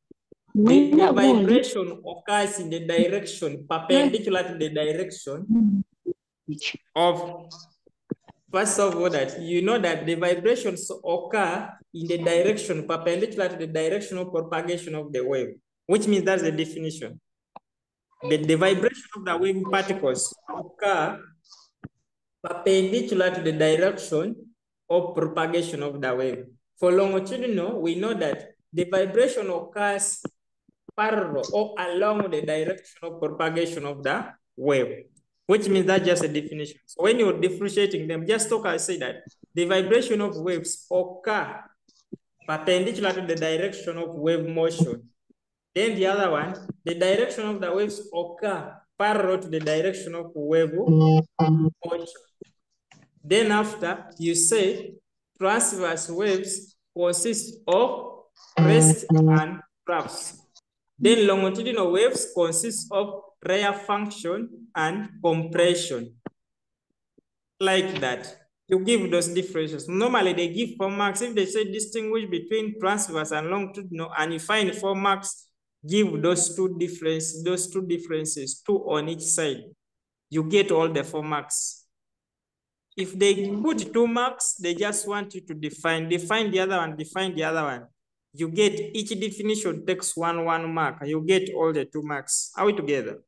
the vibration occurs in the direction perpendicular to the direction of, first of all, that you know that the vibrations occur in the direction perpendicular to the direction of propagation of the wave, which means that's the definition. The vibration of the wave particles occur perpendicular to the direction of propagation of the wave. For longitudinal, we know that the vibration occurs parallel or along the direction of propagation of the wave, which means that's just a definition. So when you're differentiating them, just talk and say that the vibration of waves occur perpendicular to the direction of wave motion. Then the other one, the direction of the waves occur parallel to the direction of wave motion. Then after, you say transverse waves consist of crest and troughs. Then longitudinal waves consist of rare function and compression. Like that. You give those differences. Normally they give 4 marks. If they say distinguish between transverse and longitudinal and you find 4 marks, give those two differences, 2 on each side. You get all the 4 marks. If they put 2 marks, they just want you to define the other one, define the other one. You get each definition takes 1 mark. You get all the 2 marks. Are we together?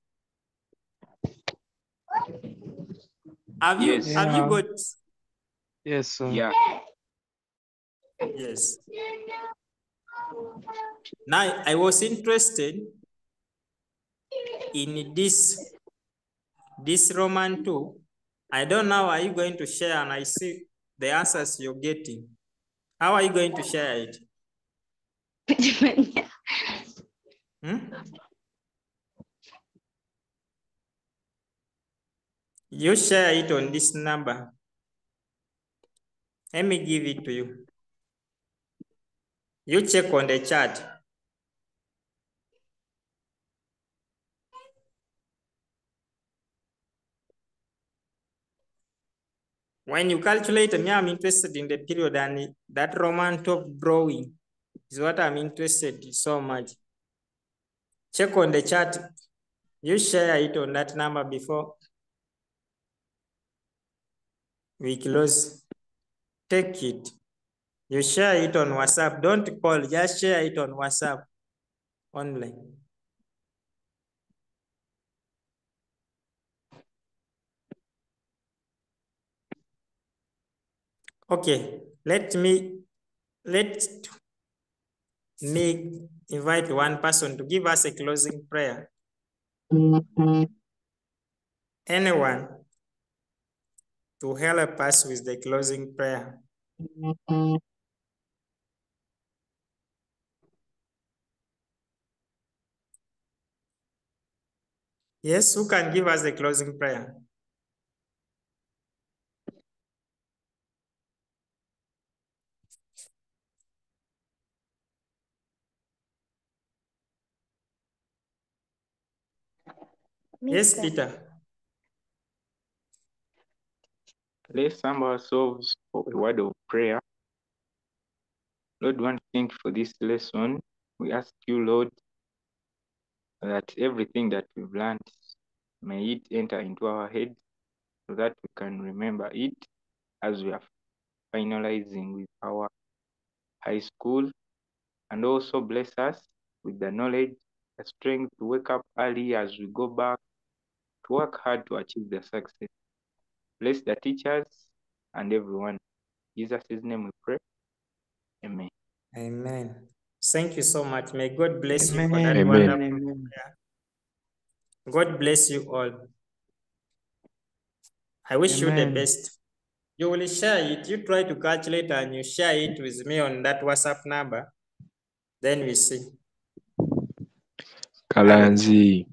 Have you got? Yes, sir. Yeah. Yes. Now I was interested in this Roman 2. I don't know, are you going to share? And I see the answers you're getting. How are you going to share it? You share it on this number. Let me give it to you. You check on the chat. When you calculate, me, I'm interested in the period, and that Roman top drawing is what I'm interested in so much. Check on the chat. You share it on that number before we close. Take it. You share it on WhatsApp. Don't call, just share it on WhatsApp only. Okay, let me invite one person to give us a closing prayer. Anyone to help us with the closing prayer? Yes, who can give us a closing prayer? Yes, Peter. Let's humble ourselves for a word of prayer. Lord, we want to thank you for this lesson. We ask you, Lord, that everything that we've learned, may it enter into our head so that we can remember it as we are finalizing with our high school, and also bless us with the knowledge, the strength to wake up early as we go back, to work hard to achieve the success. Bless the teachers and everyone. In Jesus' name we pray. Amen. Amen. Thank you so much. May God bless you for that Amen. wonderful prayer. God bless you all. I wish you the Amen. best. You will share it. You try to calculate and you share it with me on that WhatsApp number. Then we see. Kalanzi.